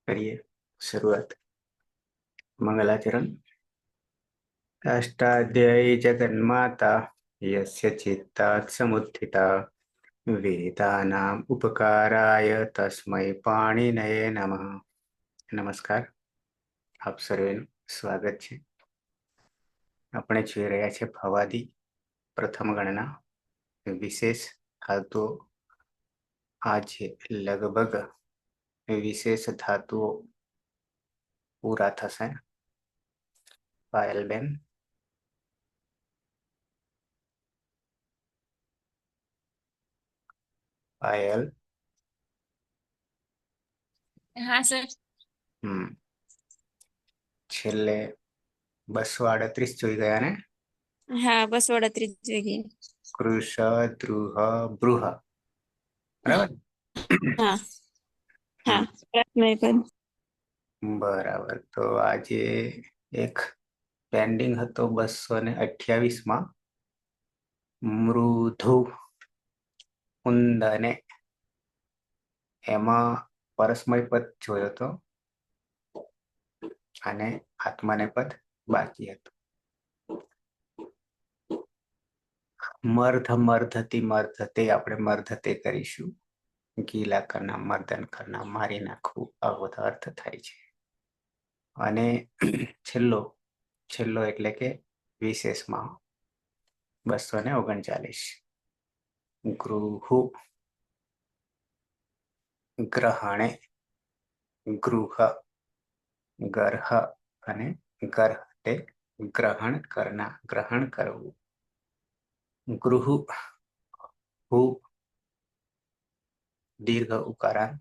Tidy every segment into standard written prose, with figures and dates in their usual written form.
करिए शुरुआत। मंगलाचरण। अष्टाध्यायी जगन्माता यस्य चित्तात् समुत्थिता वेदानाम् उपकाराय तस्मै पाणिनये नमः। नमस्कार, आप सर्वेનું સ્વાગત છે। આપણે જોઈ રહ્યા છે ભવાદી પ્રથમ ગણના વિશેષ ધાતુઓ। આજે લગભગ વિશેષ ધાતુઓ પૂરા થશે। પાયલબેન, પાયલ। हाँ सर। છેલ્લે 238 જોઈ ગયા ને? हाँ 238 જોઈ ગયા। કૃષ દ્રુહ બૃહ, બરાબર? हाँ हाँ હમ, પ્રશ્ન પદ। બરાબર। તો આજે એક પેન્ડિંગ હતો 228 માં મૃદુ ઉંદને, એમાં પરસ્મય પદ જોયો હતો અને આત્માને પદ બાકી હતું। મર્ધ મર્ધતી મર્ધતે આપણે મર્ધતે કરીશું। ગીલા કરના, મર્દન કરના, મારી નાખવું, આવો બધો અર્થ થાય છે। અને છેલ્લો છેલ્લો એટલે કે વિશેષમાં 239 ગૃહુ, ગ્રહણે, ગૃહ, ગર્હ અને ગર્હતે ગ્રહણ કરના, ગ્રહણ કરવું। ગૃહુ હુ દીર્ઘ ઉકારાંત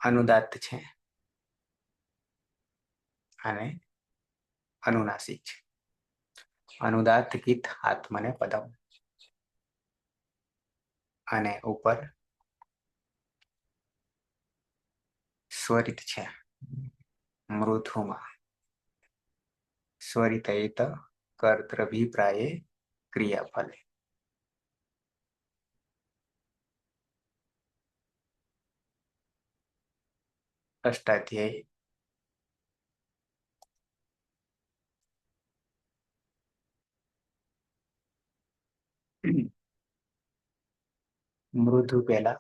અનુદાત્ત છે અને અનુનાસિક છે। અનુદાત્ત ગીત આત્મને પદમ અને ઉપર સ્વરિત છે મૃદુમાં। સ્વરિતયિત કર્તૃભિપ્રાયે ક્રિયાફલે। અષ્ટાધ્યાયી મૃદુ પહેલા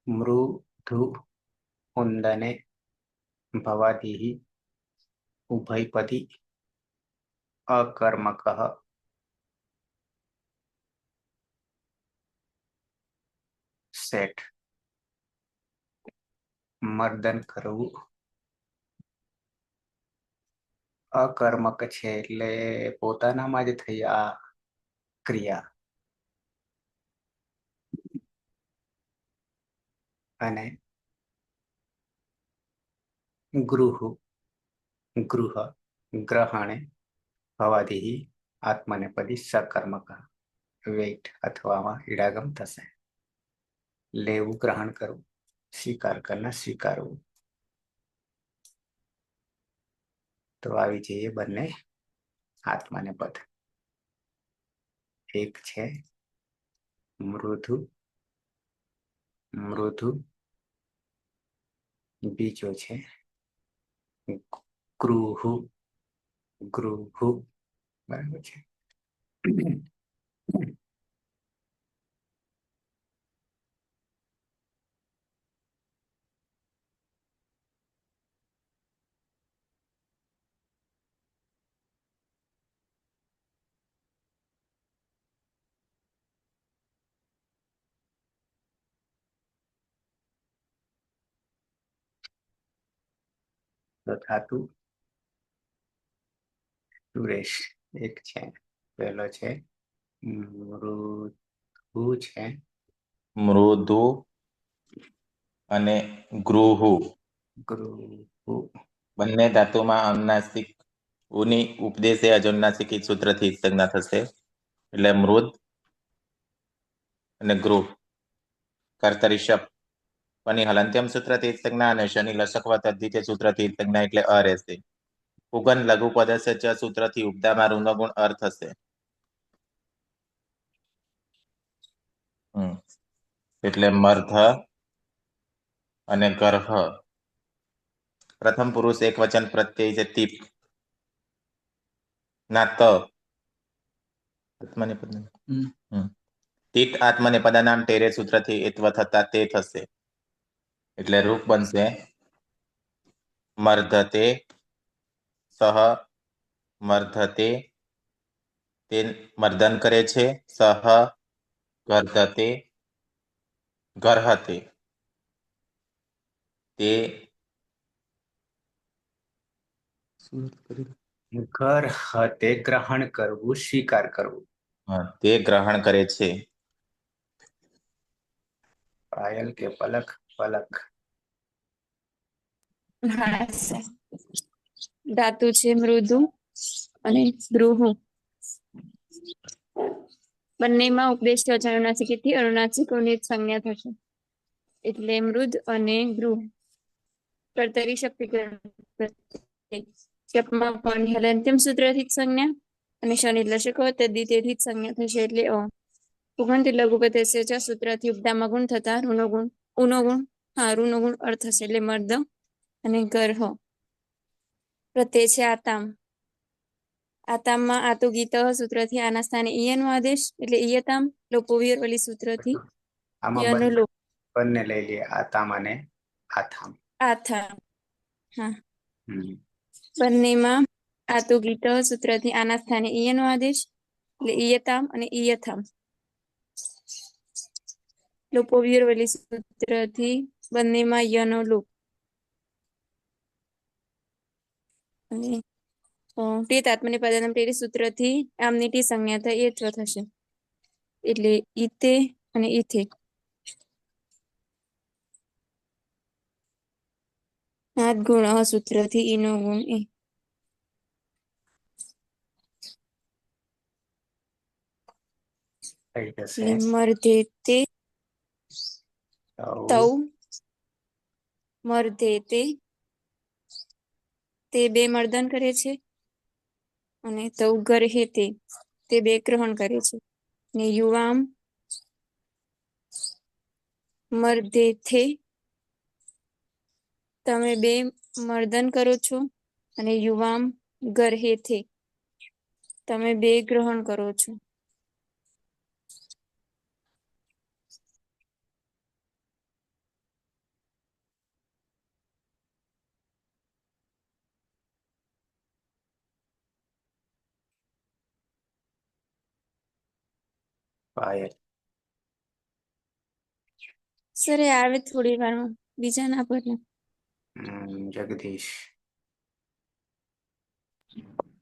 મૃદુ ઉંદને ભવાદિ ઉભયપદી અકર્મક સેટ। મર્દન કરવું અકર્મક છે એટલે પોતાનામાં જ થઈ આ ક્રિયા। અને ગૃહ ગૃહ ગ્રહણે ભવાદિ આત્મનેપદી સકર્મક વેઇટ અથવામાં ઈડાગમ થશે। લેવું ગ્રહણ કરવું, સ્વીકાર કરના સ્વીકારવું। તો આવી જઈએ બંને આત્માને પદ। એક છે મૃદુ મૃદુ, બીજો છે ગૃહુ ગૃહુ, બરાબર છે। તો ધાતુ સુરેશ એક છે, પહેલો છે મૃદુ છે મૃદુ અને ગૃહુ, ગૃહુ બંને ધાતુમાં અનુનાસિક ઉની ઉપદેશે અજોનાસિક સૂત્રથી સંજ્ઞા થશે। એટલે મૃદ અને ગૃહ કર્તરી શપ પની હલંત્યમ સૂત્રથી સંજ્ઞા અને શનિ લસકવત અદ્વિતીય સૂત્રથી સંજ્ઞા એટલે અ રહેશે। ઉગન લઘુ પદસ્ય ચ સૂત્રથી ઉપદામાં ઋણગુણ અર્થ થશે। એટલે મર્ધ અને ગર્ભ. પ્રથમ પુરુષ એક વચન પ્રત્યય છે તીપ ના ત આત્મનેપદ તીત આત્મનેપદાનામ ટેરે સૂત્રથી એત્વ થતા તે થશે એટલે રૂપ બનશે મર્ધતે સહ મર્ધતે તે મર્દન કરે છે સહ ગર્ધતે ગર્હતે તે ઘર હતે ગ્રહણ કરવું, સ્વીકાર કરવું. તે ગ્રહણ કરે છે. પાયલ કે પલક? પલક. હા સર. ધાતુ છે મૃદુ અને ગૃહુ. બંનેમાં ઉપદેશ અનુનાસિકથી અનુનાસિકોની સંજ્ઞા થશે એટલે મૃદ અને ગૃહ. કર્તરી શક્તિ શપમાં પણ હલંત્યમ સૂત્રથી જ સંજ્ઞા અને શનિ લશકો તેથી જ સંજ્ઞા થશે એટલે પુગંતિ લઘુપતિ સૂત્રથી ઉપદામાં ગુણ થતા ઋનો ગુણ ઋનો ગુણ અર્થ થશે એટલે મર્દ અને ગર્હ. પ્રત્યય છે આતામ. આતામમાં આતુ ગીત સૂત્રથી આના સ્થાને ઈયનો આદેશ એટલે ઈયતામ લોપોવીર વલી સૂત્રથી આમાં યનો લોપ બંને લઈ લઈએ, આતામ અને આથામ. આથા. હા. હમ. બંનેમાં આતુ ગીત સૂત્રથી આના સ્થાને ઈયનો આદેશ એટલે ઈયતામ અને ઈયથામ. લોપોવીર વલી સૂત્રથી બંનેમાં યનો લોપ. અને ટેત આત્મનેપદાનામ ટેરી સૂત્રથી આમની ટી સંજ્ઞા થાય એ થશે એટલે ઈતે અને ઈથે. હાથ ગુણ સૂત્રથી ઈનો ગુણ એ. થઈ જશે એટલે મર્ધે તે તૌ મર્ધે તે બે મર્દન કરે છે અને તૌ ગર્હે તે બે ગ્રહણ કરે છે ને યુવામ મર્ધેથે તમે બે મર્દન કરો છો અને યુવામ ગર્હેથે તમે બે ગ્રહણ કરો છો. પાયલ. સર એ આવે થોડી વારમાં બીજા ના પર જગદીશ.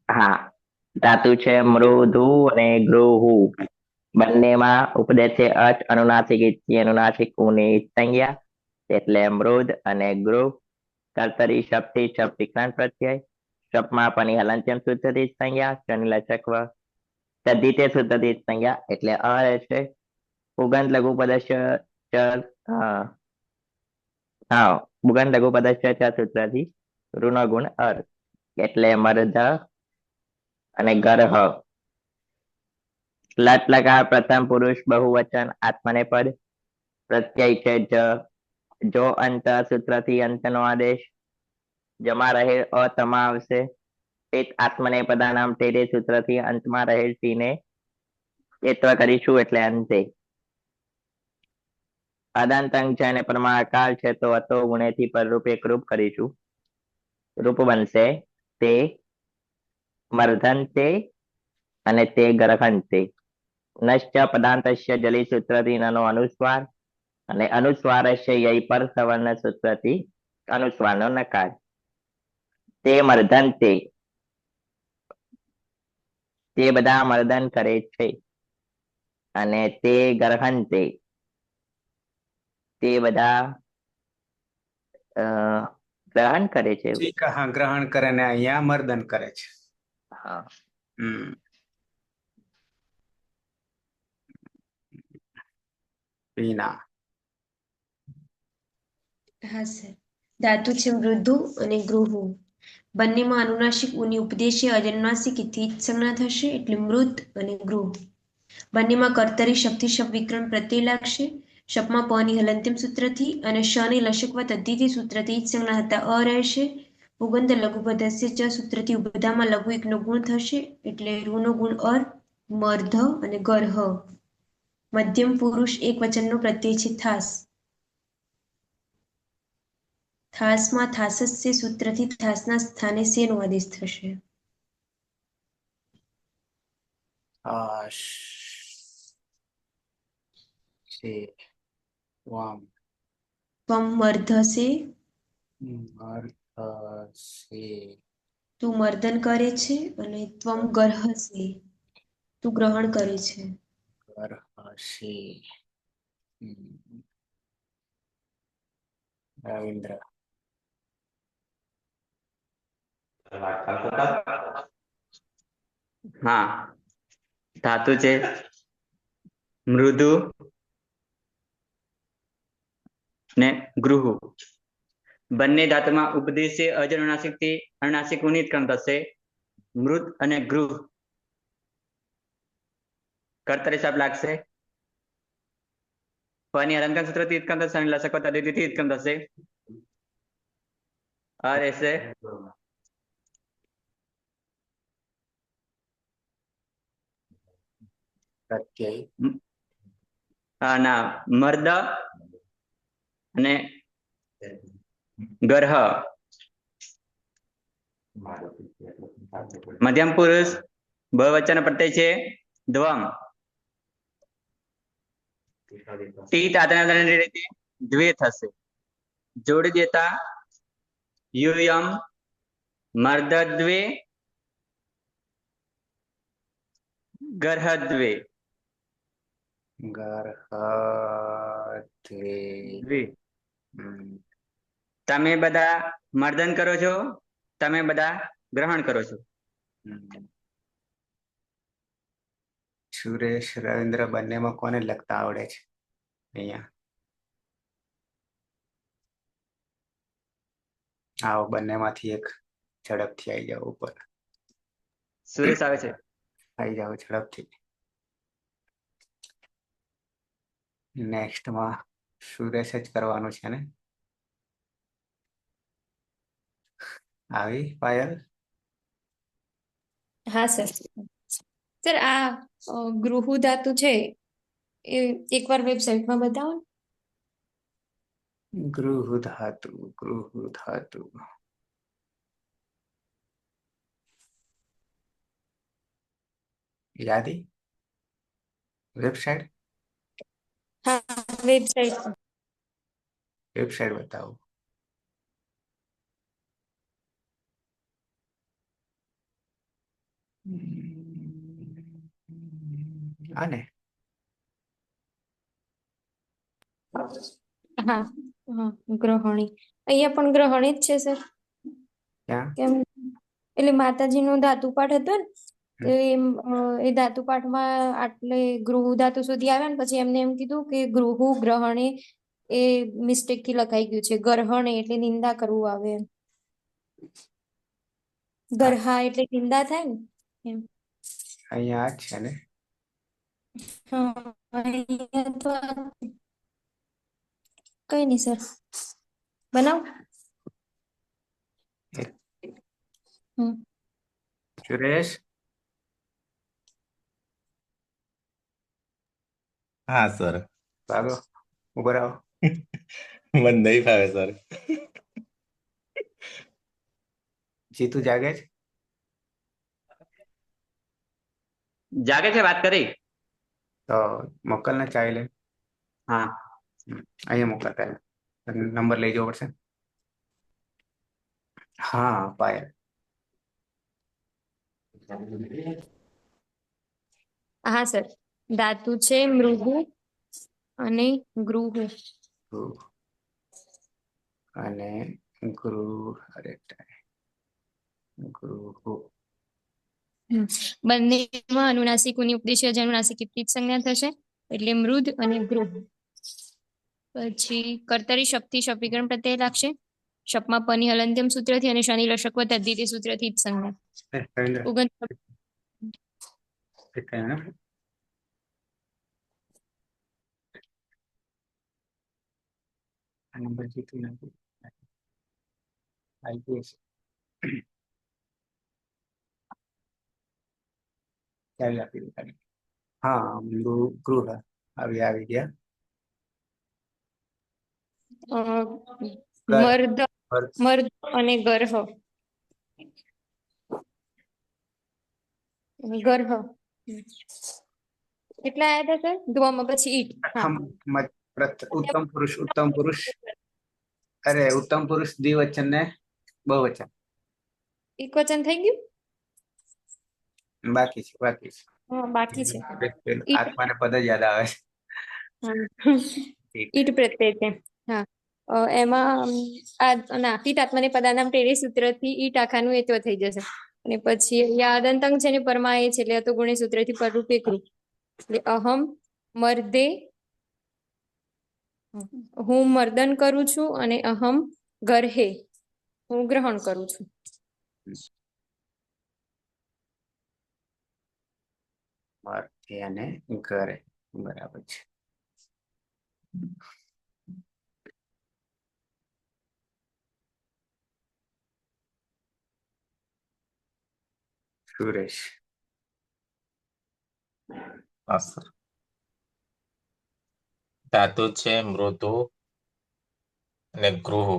હા, ધાતુ છે મૃદુ અને ગૃહુ. બંનેમાં ઉપદેશ છે અચ અનુનાસિક ઇચ્છી અનુનાસિક ઉની સંજ્ઞા એટલે મૃદ અને ગૃહ. કર્તરી શબ્દથી શબ્દ વિક્રાંત પ્રત્યય શપમાં પની હલંત્યમ સૂત્રથી સંજ્ઞા શનિલચક્વ તદ્ધિતે સૂત્રથી સંજ્ઞા એટલે અ રહેશે. પુગંત લઘુ પદસ્ય પુગંત લઘુ પદસ્ય સૂત્રથી ઋણ ગુણ અર એટલે મર્દ અને ગર્હ. લટ લકાર પ્રથમ પુરુષ બહુવચન આત્મને પદ પ્રત્યય છે જો અંત સૂત્રથી અંતનો આદેશ જમા રહેલ તમા આવશે. આત્મને પદાનામ તેરે સૂત્રથી અંતમાં રહેલ ટીને એત્વ કરીશું એટલે અંતે. અદાંતંગ છે અને પ્રમાણકાળ છે તો અતો ગુણેથી પરરૂપ એકરૂપ કરીશું. રૂપ બનશે તે મર્ધંતે અને તે ગર્હંતે. નશ્ચ પદાંતસ્ય જલી સૂત્રથી નનો અનુસ્વાર અને અનુસ્વારસ્ય યય પર સવર્ણ સૂત્રથી અનુસ્વારનો નકાર. તે મર્ધંતે તે બધા મર્દન કરે છે અને તે ગર્હંતે તે બધા ગ્રહણ કરે છે. ગ્રહણ કરે ને અહીંયા મર્દન કરે છે. હા. પીના. હા સર. ધાતુ છે મૃદુ અને ગૃહુ. બંનેમાં અનુનાસિક ઉની ઉપદેશે અજન્માસિક થી સંજ્ઞા થશે એટલે મૃત અને ગૃહ. બંનેમાં કર્તરી શક્તિ શબ્દ વિક્રમ પ્રત્યય લાગશે શપમાં પની હલંત્યમ સૂત્રથી અને શની લશકવત અદ્ધિથી સૂત્રથી ઈજ સંજ્ઞા હતા અ રહેશે. ઉગંધ લઘુપદસ્ય ચ સૂત્રથી ઉબધામાં લઘુ એકનો ગુણ થશે એટલે રૂનો ગુણ અર, મર્ધ અને ગર્હ. મધ્યમ પુરુષ એક વચનનો પ્રત્યય છે થાસ. થાસમાં થાસસ્ય સૂત્રથી થાસના સ્થાને સેનો આદેશ થશે. શે વામ ત્વમ મર્ધસે, મર્ધસે તું મર્દન કરે છે, અને ત્વમ ગર્હસે, તું ગ્રહણ કરે છે. ગર્હસે. રવિન્દ્ર હા, ધાતુ છે મૃદુ ને ગૃહુ. બંને ધાતુમાં ઉપદેશે અજનુનાસિક થી અનુનાસિક ઉત્ક્રમ થશે. મૃદ અને ગૃહ કર્તરી શાપ લાગશે. પની અલંકાર સૂત્રથી ઉત્ક્રમ થશે અને લસક અદિતિથી ઉત્ક્રમ થશે. આ રહેશે પ્રત્યય ના મર્દ અને ગર્હ. મધ્યમ પુરુષ બહુવચન પ્રત્યય છે દ્વમ. ટી તાતના રીતે દ્વે થશે. જોડી દેતા યુયમ મર્દદ્વે ગર્હદ્વે. ગર્હદ્વે. તમે બધા મર્દન કરો છો, તમે બધા ગ્રહણ કરો છો. સુરેશ, રવિન્દ્ર બંનેમાં કોને લખતા આવડે છે? અહીંયા આવો, બંનેમાંથી એક ઝડપથી આવી જાવ ઉપર. સુરેશ આવે છે. આવી જાવ ઝડપથી. નેક્સ્ટમાં સુરેશ જ કરવાનું છે ને? આવી પાયલ? હા સર. સર આ ગૃહુ ધાતુ છે એ એકવાર વેબસાઇટમાં બતાવો ને. ગૃહ ધાતુ, ગૃહ ધાતુ. યાદી વેબસાઇટ, હા વેબસાઇટ. વેબસાઇટ બતાવો. આને હા હા ગ્રહણી. અહીંયા પણ ગ્રહણી જ છે સર. ક્યાં? કેમ એટલે માતાજીનો ધાતુ પાઠ હતો ને, તો એ ધાતુ પાઠમાં આટલે ગૃહ ધાતુ સુધી આવ્યા ને પછી એમને એમ કીધું કે ગૃહુ ગ્રહણે એ મિસ્ટેક થી લખાઈ ગયું છે. ગ્રહણે એટલે નિંદા કરવું આવે એમ. ગરહા એટલે નિંદા થાય ને એમ. અહીંયા જ છે ને? હા અહીંયા તો કઈ નઈ સર, બનાવ. સુરેશ, હા સર. ભાગો, ઉભા રહો. મને નહીં ફાવે સર. જીતુ જાગે છે? જાગે છે, વાત કરી. તો મોકલ ને ચાવી લે. હા અહીંયા મોકલતા નંબર લઈ જવો પડશે. હા પાયલ. હા સર. ધાતુ છે મૃગુ અને ગૃહુ. અને ગૃહ, અરે ગૃહુ. બંનેમાં અનુનાસિકોની ઉપદેશ્ય અનુનાસિક કેટલી સંજ્ઞા થશે એટલે મૃદ અને ગૃહ. પછી કર્તરી શક્તિ શપીકરણ પ્રત્યય લાગશે. શપમાં પની હલંત્યમ સૂત્રથી અને શનિ લશકવત અદ્વિતીય સૂત્રથી જ સંજ્ઞા. ઉગન અને પછી નથી આઈપીએસ ચાવી આપી દીધી. હા ગૃહ આવી ગયા. મર્દ મર્દ અને ગર્હ ગર્હ કેટલા આયા હતા સર ધ્વમ પછી ઈટ હા ઉત્તમ પુરુષ અરે ઉત્તમ પુરુષ દ્વિવચન ને બહુવચન એક વચન થઈ ગયું બાકી છે હા બાકી છે આત્માને પદ જ યાદ આવે છે. ઈટ પ્રત્યય છે હા એમાં ના ઈટ આત્માને પદાનામ ટેરે સૂત્રથી ઈટ આખાનું એત્વ થઈ જશે અને પછી યાદંતંગ છે ને પરમા એ છે એટલે તો ગુણે સૂત્રથી પરરૂપ એકરૂપ એટલે અહમ મર્દે હું મર્દન કરું છું અને અહમ ગર્હે હું ગ્રહણ કરું છું. મર્દે અને ઘરે બરાબર છે. સુરેશ ધાતુ છે મૃદુ અને ગૃહ.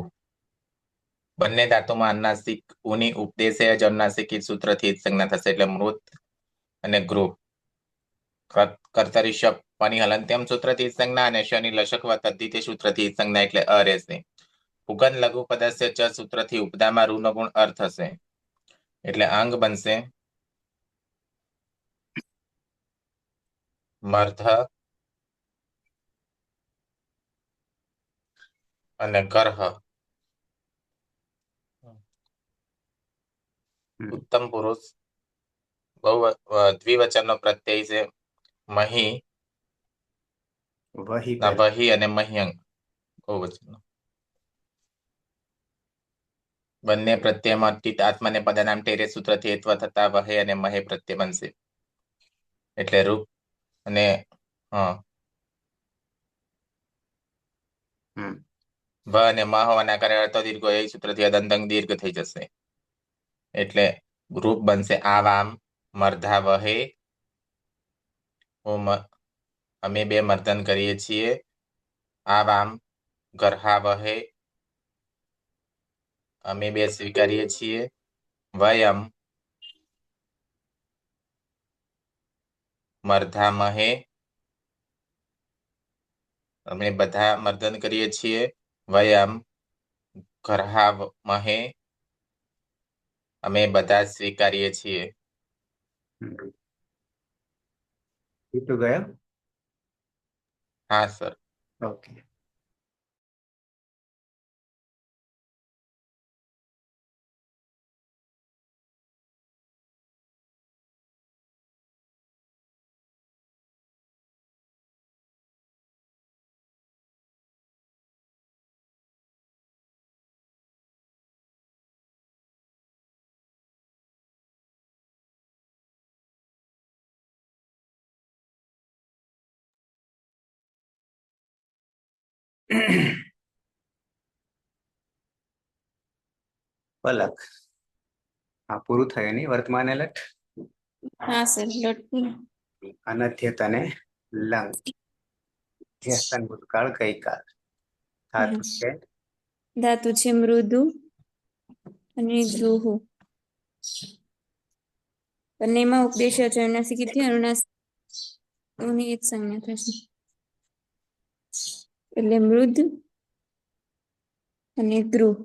બંને ધાતુમાં અનુનાસિક ઉની ઉપદેશે જ અનુનાસિક સૂત્રથી જ સંજ્ઞા થશે એટલે મૃત અને ગૃહ. કર્તરી શબ્દ પની હલંત્યમ સૂત્રથી સંજ્ઞા અને શનિ લશક તદ્ધિતે સૂત્રથી સંજ્ઞા એટલે અ રહેશે. ઉગન લઘુ પદસ્ય ચ સૂત્રથી ઉપદામાં રૂનો ગુણ અર્થ હશે એટલે અંગ બનશે મર્ધ અને ગર્હ. ઉત્તમ પુરુષ બહુ દ્વિવચનનો પ્રત્યય છે મહી વહી અને મહ્યંગ બહુવચન. બંને પ્રત્યયમાં ટીત આત્માને પદનામ ટેરે સૂત્રથી હેત્વ થતા વહે અને મહે પ્રત્યય બનશે એટલે રૂપ અને વ અને મ હોવાના કારણે અર્થ દીર્ઘ એ સૂત્રથી અદંતંગ દીર્ઘ થઈ જશે એટલે રૂપ બનશે આવામ મર્ધા વહે અમે બે મર્દન કરીએ છીએ. આવામ ગર્હા વહે અમે બે સ્વીકારીએ છીએ. વયમ મર્ધા મહે અમે બધા મર્દન કરીએ છીએ. વયમ ગર્હા મહે અમે બધા સ્વીકારીએ છીએ. ગયો હા સર. ઓકે. પલક હા પૂરું થયું નહીં વર્તમાન લટ હા સર અનથ્યત અને લંગ ધ્યસ્તન ભૂતકાળ ગઈકાળ ધાતુ છે ધાતુ છે મૃદુ અને ગૃહુ. બંનેમાં ઉપદેશ અનુનાસિકથી અનુનાસિકની એક સંજ્ઞા થશે એટલે મૃદ અને ગૃહ.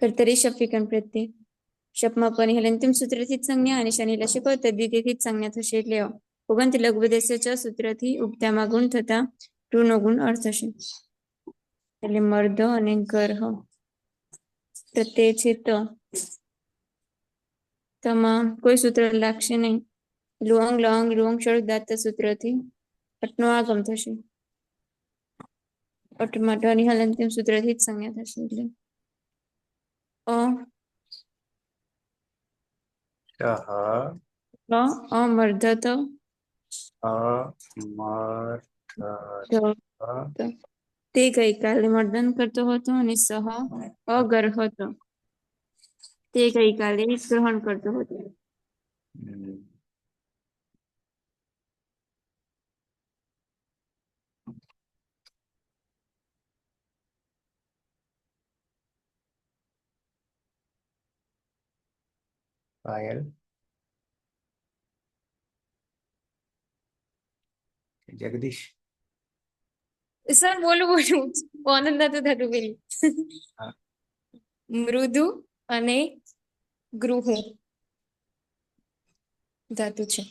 કર્તરી શપ્યકન પ્રત્યે શપમાં પની હલંતિમ સૂત્રથી જ સંજ્ઞા અને શનિ લશકો તદ્ધિતેથી જ સંજ્ઞા થશે એટલે ઉગંત લઘુપદેશ્ય ચ સૂત્રથી ઉપધામાં ગુણ થતા રૂનો ગુણ અર્થ થશે એટલે મર્દ અને ગર્હ પ્રત્યય છે તમામ કોઈ સૂત્ર લાગશે નહીં. લુઅંગ લંગ લુઅંગ શરૂ સૂત્રથી અટનો આગમ થશે. અટ માટે અનિહલ અંતિમ સૂત્રથી જ સંજ્ઞા થશે એટલે અમર્ધત તે ગઈકાલે મર્દન કરતો હતો અને સહ અગર હતો. તે ગઈકાલે ગ્રહણ કરતો હતો. હમ. પાયલ, જગદીશ, સર બોલું આનંદ નતું થતું પેલી. હા. મૃદુ અને ગૃહુ ધાતુ છે.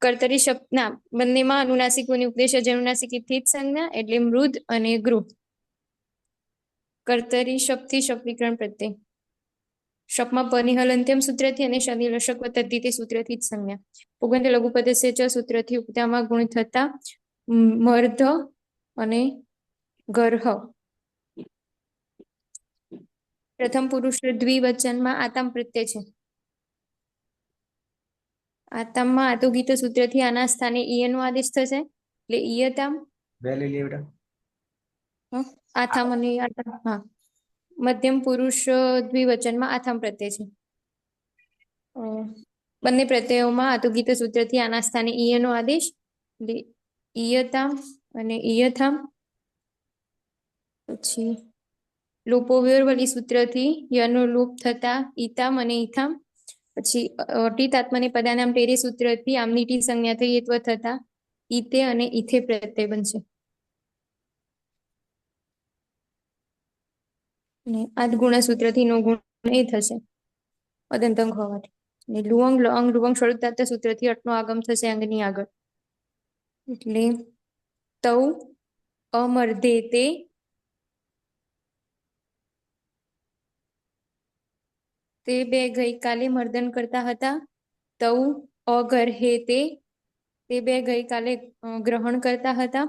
કર્તરી શબ્દના બંનેમાં અનુનાસિકોની ઉપદેશ અનુનાસિકી થી જ સંજ્ઞા એટલે મૃદ અને ગૃહ. કર્તરી શબ્દથી શબ્દ વિકરણ પ્રત્યય. શપમાં પની હલ અંત્યમ સૂત્રથી અને શનિ લશક તદ્ધિતિ સૂત્રથી જ સંજ્ઞા. પુગંત લઘુપદસ્ય ચ સૂત્રથી ઉપદામાં ગુણ થતા મર્ધ અને ગર્હ. પ્રથમ પુરુષ દ્વિવચનમાં આતમ પ્રત્યય છે. આતમમાં આતુગીત સૂત્રથી આના સ્થાને ઈય નો આદેશ થશે એટલે ઈયતામ વહેલી લીવડા. આથામ અને આતમ. હા, મધ્યમ પુરુષ દ્વિવચનમાં આથમ પ્રત્યય છે. બંને પ્રત્યયોમાં આતુગીત સૂત્રથી આના સ્થાને ઈય નો આદેશ એટલે ઈયતામ અને ઈયથામ. પછી લોપોવ્યવલી સૂત્રથી યનો લોપ થતા ઈતામ અને ઈથામ. પછી ટીત આત્માને પદાનામ ટેરે સૂત્રથી આમની ટી સંજ્ઞા થઈ થતા ઈતે અને ઈથે પ્રત્યય બનશે. અને આદગુણા સૂત્રથી નો ગુણ એ થશે અદંતંગ હોવાથી. લુઅંગ લઅંગ લુઅંગ શરૂતાત સૂત્રથી અટનો આગમ થશે અંગની આગળ. એટલે તૌ અમર્ધે તે તે બે ગઈકાલે મર્દન કરતા હતા. તૌ અગર્હે તે બે ગઈકાલે ગ્રહણ કરતા હતા.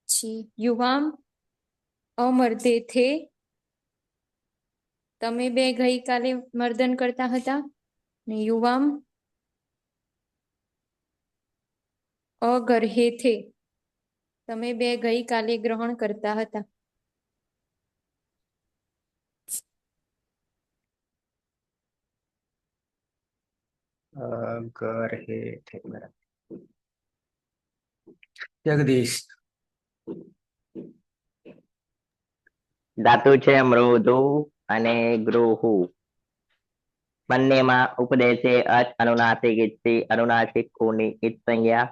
પછી યુવામ અમર્ધે થે તમે બે ગઈકાલે મર્દન કરતા હતા. ને યુવામ અગર્હે થે તમે બે ગઈકાલે ગ્રહણ કરતા હતા. ગર્હે થે બરાબર. જગદીશ, ધાતુ છે મૃદુ અને ગૃહુ. બંનેમાં ઉપદેશે અચ અનુનાસિક ઇત્થી અનુનાસિક કુની ઇત સંજ્ઞા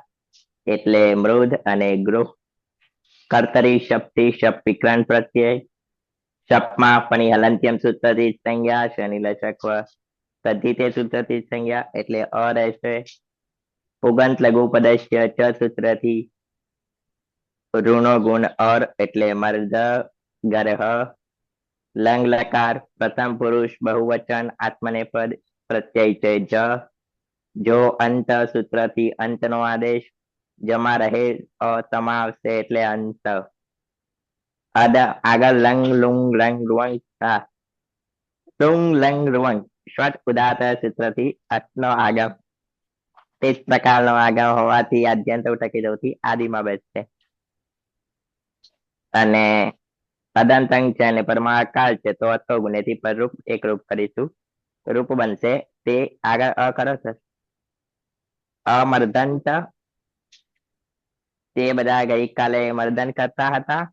એટલે મૃદ અને ગૃહ. કર્તરી શબ્દથી શબ્દ વિકરણ પ્રત્યય. શપમાં ફણી હલંત્યમ સૂત્રથી સંજ્ઞા શનિ લચકવ તદ્ધિતે સૂત્રથી સંજ્ઞા એટલે અ રહેશે. પુગંત લઘુ પદસ્ય ચ સૂત્રથી ઋણો ગુણ અર એટલે મર્દ ગરહ. લંગ લકાર પ્રથમ પુરુષ બહુવચન આત્મનેપદ પ્રત્યય છે જ. જો અંત સૂત્રથી અંતનો આદેશ. જમા રહે તમા આવશે એટલે અંત. આગળ lung Lung lung Lung Lung lung Lung સ્વટ ઉદાત સૂત્રથી અટનો આગમ. તે જ પ્રકારનો આગમ હોવાથી આદ્યંત ટકી દઉંથી આદિમાં બેસશે. અને તદંતંગ છે અને પરમાકાળ છે તો અતો ગુણેથી પરરૂપ એકરૂપ કરીશું. રૂપ બનશે તે આગળ અ કરો છો. અમર્દંત તે બધા ગઈકાલે મર્દન કરતા હતા.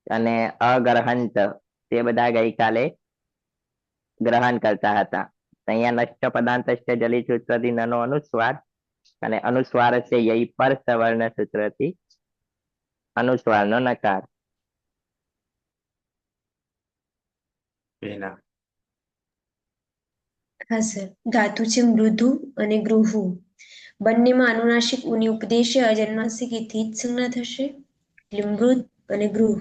અને અગ્રહંત તે બધા ગઈકાલે ગ્રહણ કરતા હતા. અહીંયા નષ્ટ પદાંત જલી સૂત્રથી નનો અનુસ્વાર અને અનુસ્વાર છે યઈ પર સવર્ણ સૂત્રથી અનુસ્વારનો નકાર. પેના હા સર, ધાતુ છે મૃદુ અને ગૃહુ. બંનેમાં અનુનાસિક ઉની ઉપદેશે અજન્માસિક થી જ સંજ્ઞા થશે એટલે મૃદ અને ગૃહ.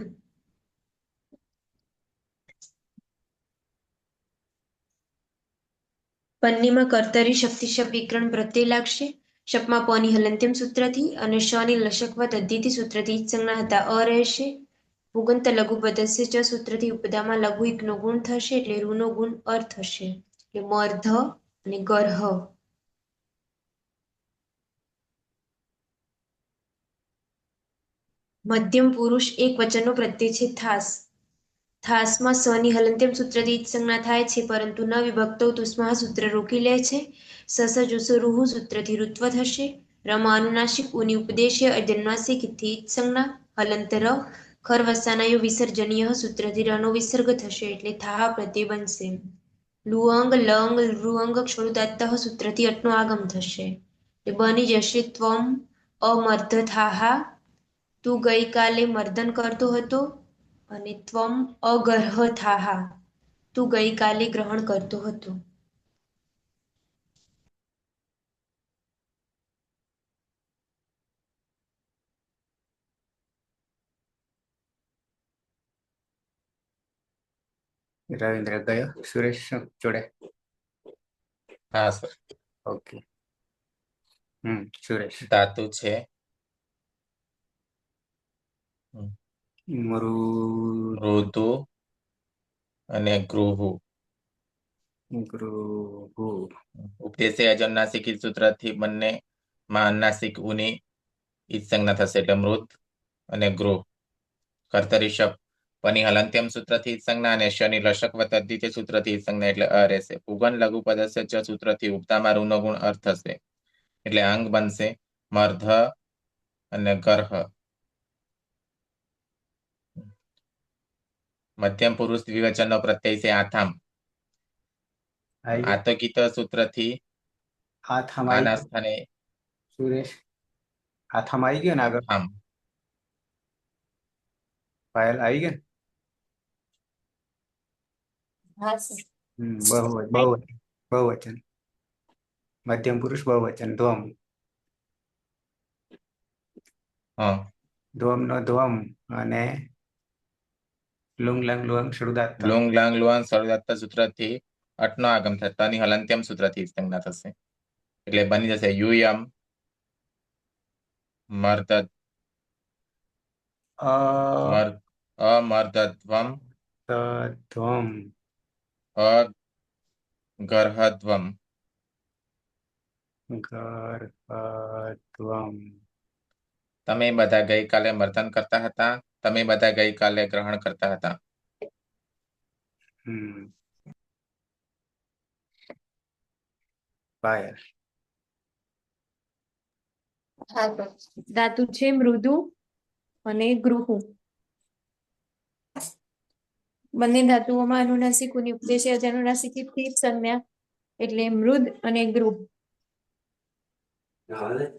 બંનેમાં કર્તરી શક્તિ શબ્દ વિકરણ પ્રત્યય લાગશે. શપમાં પની હલંત્યમ સૂત્રથી અને શની લશકવત અદ્ધિતિ સૂત્રથી જ સંજ્ઞા હતા અ રહેશે. પુગંત લઘુ પદસ્ય ચ સૂત્રથી ઉપદામાં લઘુ એકનો ગુણ થશે એટલે રૂનો ગુણ અર થશે. એટલે મર્ધ અને ગર્હ. મધ્યમ પુરુષ એક વચનનો પ્રત્યય છે થાસ. થાસમાં સની હલંત્યમ સૂત્રથી ઈચ્છ સંજ્ઞા થાય છે, પરંતુ ન વિભક્તો તુસ્મા સૂત્ર રોકી લે છે. સસ જુસો રૂહુ સૂત્રથી ઋત્વ થશે. રમાં અનુનાસિક ઉની ઉપદેશ્ય અજન્માસિકથી ઈચ્છ સંજ્ઞા. હલંત ર ખરવસાનાયો વિસર્જનીય સૂત્રથી રનો વિસર્ગ થશે એટલે થાહ પ્રત્યય બનશે. લુઅંગ લંગ રુઅંગ ક્ષરુદાત્ત સૂત્રથી અટનો આગમ થશે. એટલે બની જશે ત્વમ અમર્ધથાહા, તું ગઈકાલે મર્દન કરતો હતો, અને ત્વમ અગર્હથાહા, તું ગઈકાલે ગ્રહણ કરતો હતો. રવિન્દ્ર ગયો, સુરેશ શું જોડે? હા સર. ઓકે. સુરેશ. ધાતુ છે મૃદુ અને ગૃહુ. ઉપદેશે અજન્નાસિક સૂત્રથી બંને માં અન્નાસિક ઉની ઈજ સંજ્ઞા થશે એટલે મૃત અને ગૃહ. કર્તરી શબ્દ પની હલંત્યમ સૂત્રથી ઈજ સંજ્ઞા અને શનિ લશક વતદ્ધિત્ય સૂત્રથી ઈજ સંજ્ઞા એટલે અ રહેશે. પુગન લઘુ પદસ્ય ચ સૂત્રથી ઉપતામાં ઋનો ગુણ અર્થ થશે એટલે અંગ બનશે મર્ધ અને ગર્હ. મધ્યમ પુરુષ દ્વિવચનનો પ્રત્યય છે આથામ. આતકિત સૂત્રથી આથામ આના આવી સ્થાને સુરેશ, આથામ આવી ગયો ને આગળ? આમ પાયલ આવી ગયો ને? હા સર. બહુવચન. મધ્યમ પુરુષ બહુવચન ધ્વમ. હા ધ્વમ નો ધ્વમ અને Lung lung Lung શરૂદાત. Lung લાંગ Luwang સળદાત્ત સૂત્રથી અટનો આગમ થશે. તની હલંત્યમ સૂત્રથી સંજ્ઞા થશે એટલે બની જશે યુયમ મર્દ અમર્દધ્વમ ધ્વમ અગર્હધ્વમ. ગર્ભધ્વમ. તમે બધા ગઈકાલે મર્દન કરતા હતા, તમે બધા ગઈકાલે ગ્રહણ કરતા હતા. પાયલ. ધાતુ છે મૃદુ અને ગૃહુ. બંને ધાતુઓમાં અનુનાસિક ઉની ઉપદેશ અનુનાસિક સંજ્ઞા એટલે મૃદ અને ગૃહ.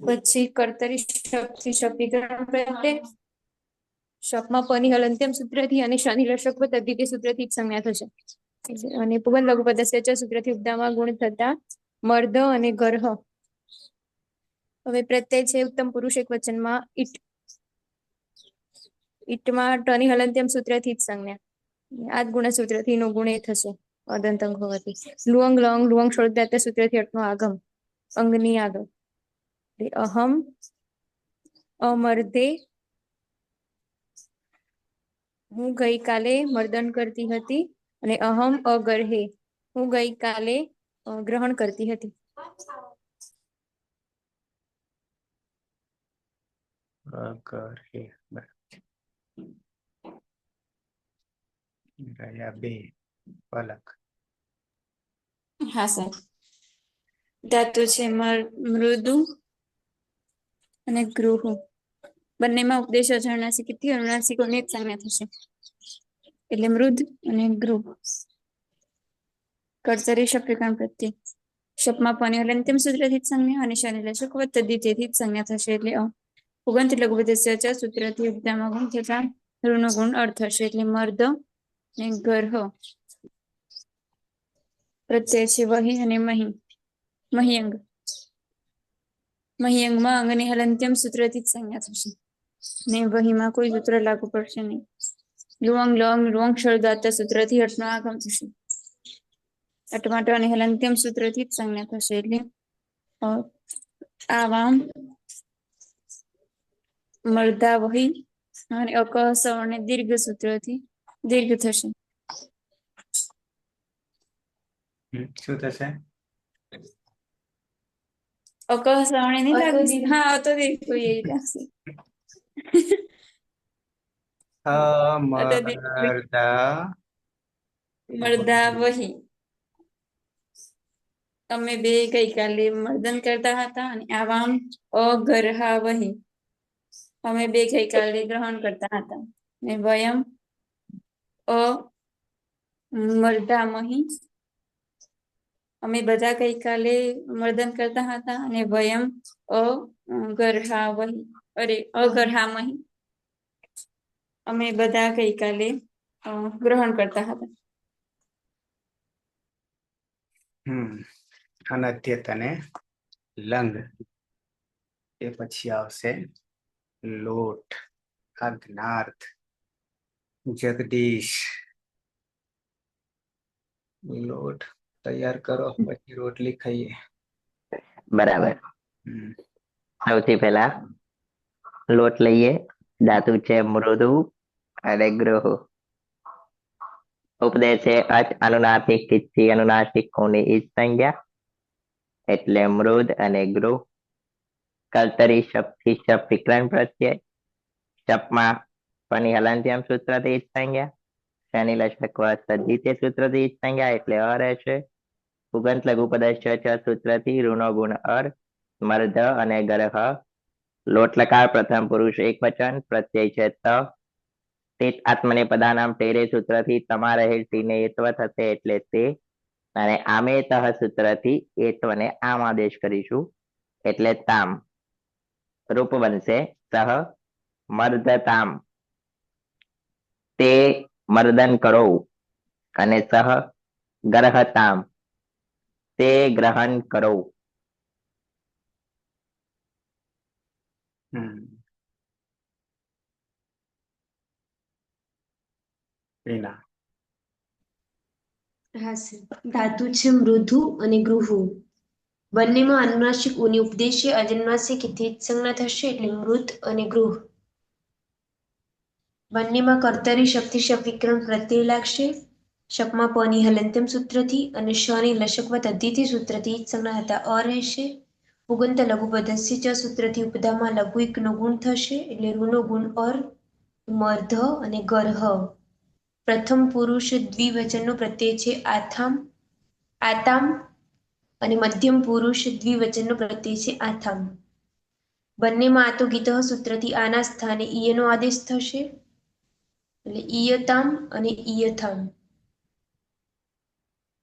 પછી કર્તરી શબ્દથી શબ્દીકરણ પ્રત્યય. શપમાં પની હલંત્યમ સૂત્રથી અને શનિ લશક તદ્ધિતિ સૂત્રથી સંજ્ઞા થશે. અને પુગન લઘુ પદસ્ય ચ સૂત્રથી ઉપદામાં ગુણ થતા મર્દ અને ગર્હ. હવે પ્રત્યય છે ઉત્તમ પુરુષ એક વચનમાં ઈટ. ઈટમાં ટની હલંત્યમ સૂત્રથી જ સંજ્ઞા. આ ગુણસૂત્રથી નો ગુણ એ થશે અદંતંગ હોવાથી. લુઅંગ લંગ લુઅંગ શોધદાત સૂત્રથી અટનો આગમ અંગની આગળ. અહમ અમર્દે, હું ગઈકાલે મર્દન કરતી હતી, અને અહમ અગર્હે, હું ગઈકાલે ગ્રહણ કરતી હતી. બે પલક. હા સર. ધાતુ છે મૃદુ અને ગૃહુ. બંનેમાં ઉપદેશ અનુનાસિકથી અનુનાસિકોની એક સંજ્ઞા થશે એટલે મૃદ અને ગૃહ. કર્તરી શબ્દકરણ પ્રત્યય. શપમાં પની હલંત્યમ સૂત્રથી જ સંજ્ઞા અને શનિ લશક તદ્ધિતિથી જ સંજ્ઞા થશે એટલે પુગંત લઘુ પદસ્ય ચ સૂત્રથી ઉપદામાં ગુણ થતા ઋનો ગુણ અર્થ થશે એટલે મર્દ ને ગર્હ. પ્રત્યય છે વહી અને મહી. મહ્યંગ. મહ્યંગમાં અંગની હલંત્યમ સૂત્રથી જ સંજ્ઞા થશે ને વહીમાં કોઈ સૂત્ર લાગુ પડશે નહીં. લુઅંગ લંગ લુઅંગ શબ્દાત સૂત્રથી અટનો આગમ થશે. અટમાટો અને હલંત્યમ સૂત્રથી જ સંજ્ઞા થશે એટલે આવામ મર્દા વહી અને અકહ સવર્ણ દીર્ઘ સૂત્રથી દીર્ઘ થશે. શું થશે? અકહ સવર્ણ નહીં લાગુ. હા તો દીર્ઘ એ લાગશે. અમર્દા મર્દા વહી. તમે બે ગઈકાલે મર્દન કરતા હતા અને આવામ અગરહા વહી. અમે બે ગઈકાલે ગ્રહણ કરતા હતા ને વયમ અ મર્દામહી. અમે બધા ગઈકાલે મર્દન કરતા હતા અને વયમ અગરહા વહી. અગરહામહી. અમે બધા ગઈકાલે ગ્રહણ કરતા હતા. અનદ્યત અને લંગ. એ પછી આવશે લોટ, અજ્ઞાર્થ, જગદીશ. લોટ તૈયાર કરો પછી રોટલી ખાઈએ. બરાબર. હમ. સૌથી પહેલા લોટ લઈએ. ધાતુ છે મૃદુ અને ગૃહ. ઉપદેશ છે અચ અનુનાસિક કિચ્છી અનુનાસિક કોની ઈજ સંજ્ઞા એટલે મૃદ અને ગૃહ. કર્તરી શબ્દથી શબ્દ વિકરણ પ્રત્યય. શપમાં પની હલંત્યમ સૂત્રથી ઈજ સંજ્ઞા. શનિ લશક સદિત્ય સૂત્રથી ઈજ સંજ્ઞા એટલે અ રહેશે. ઉગંત લઘુ પદસ્થ ચ સૂત્રથી ઋણો ગુણ અર. મર્દ અને ગરહ. લોટ લકાર પ્રથમ પુરુષ એક વચન પ્રત્યય છે ત. તિત આત્મને પદાનામ ટેરે સૂત્રથી તમા રહેલ ટીને એત્વ થશે એટલે તે. અને આમે તહ સૂત્રથી એત્વને આમ આદેશ કરીશું એટલે તામ. રૂપ બનશે સહ મર્દતામ. તે મર્દન કરો અને સહ ગરહતામ. તે ગ્રહણ કરો. રીના. હા સર. ધાતુ છે મૃદુ અને ગૃહુ. બંનેમાં અનુનાસિક ઉની ઉપદેશ્ય અજન્માસિક હિત સંજ્ઞા થશે એટલે મૃત અને ગૃહ. બંનેમાં કર્તરી શક્તિ શબ્દ વિકરણ પ્રત્યય લાગશે. શકમાં પની હલંત્યમ સૂત્રથી અને શની લશકવત અધિતિ સૂત્રથી સંજ્ઞા હતા અ રહેશે. પુગંત લઘુ પદસ્ય ચ સૂત્રથી ઉપદામાં લઘુ એક નો ગુણ થશે એટલે ઋનો ગુણ અર. મર્ધ અને ગર્હ. પ્રથમ પુરુષ દ્વિવચનનો પ્રત્યય છે આથામ. આતામ અને મધ્યમ પુરુષ દ્વિવચનનો પ્રત્યય છે આથામ. બંનેમાં આતો ગીત સૂત્રથી આના સ્થાને ઈયનો આદેશ થશે. એટલે ઈયતામ અને ઈયથામ.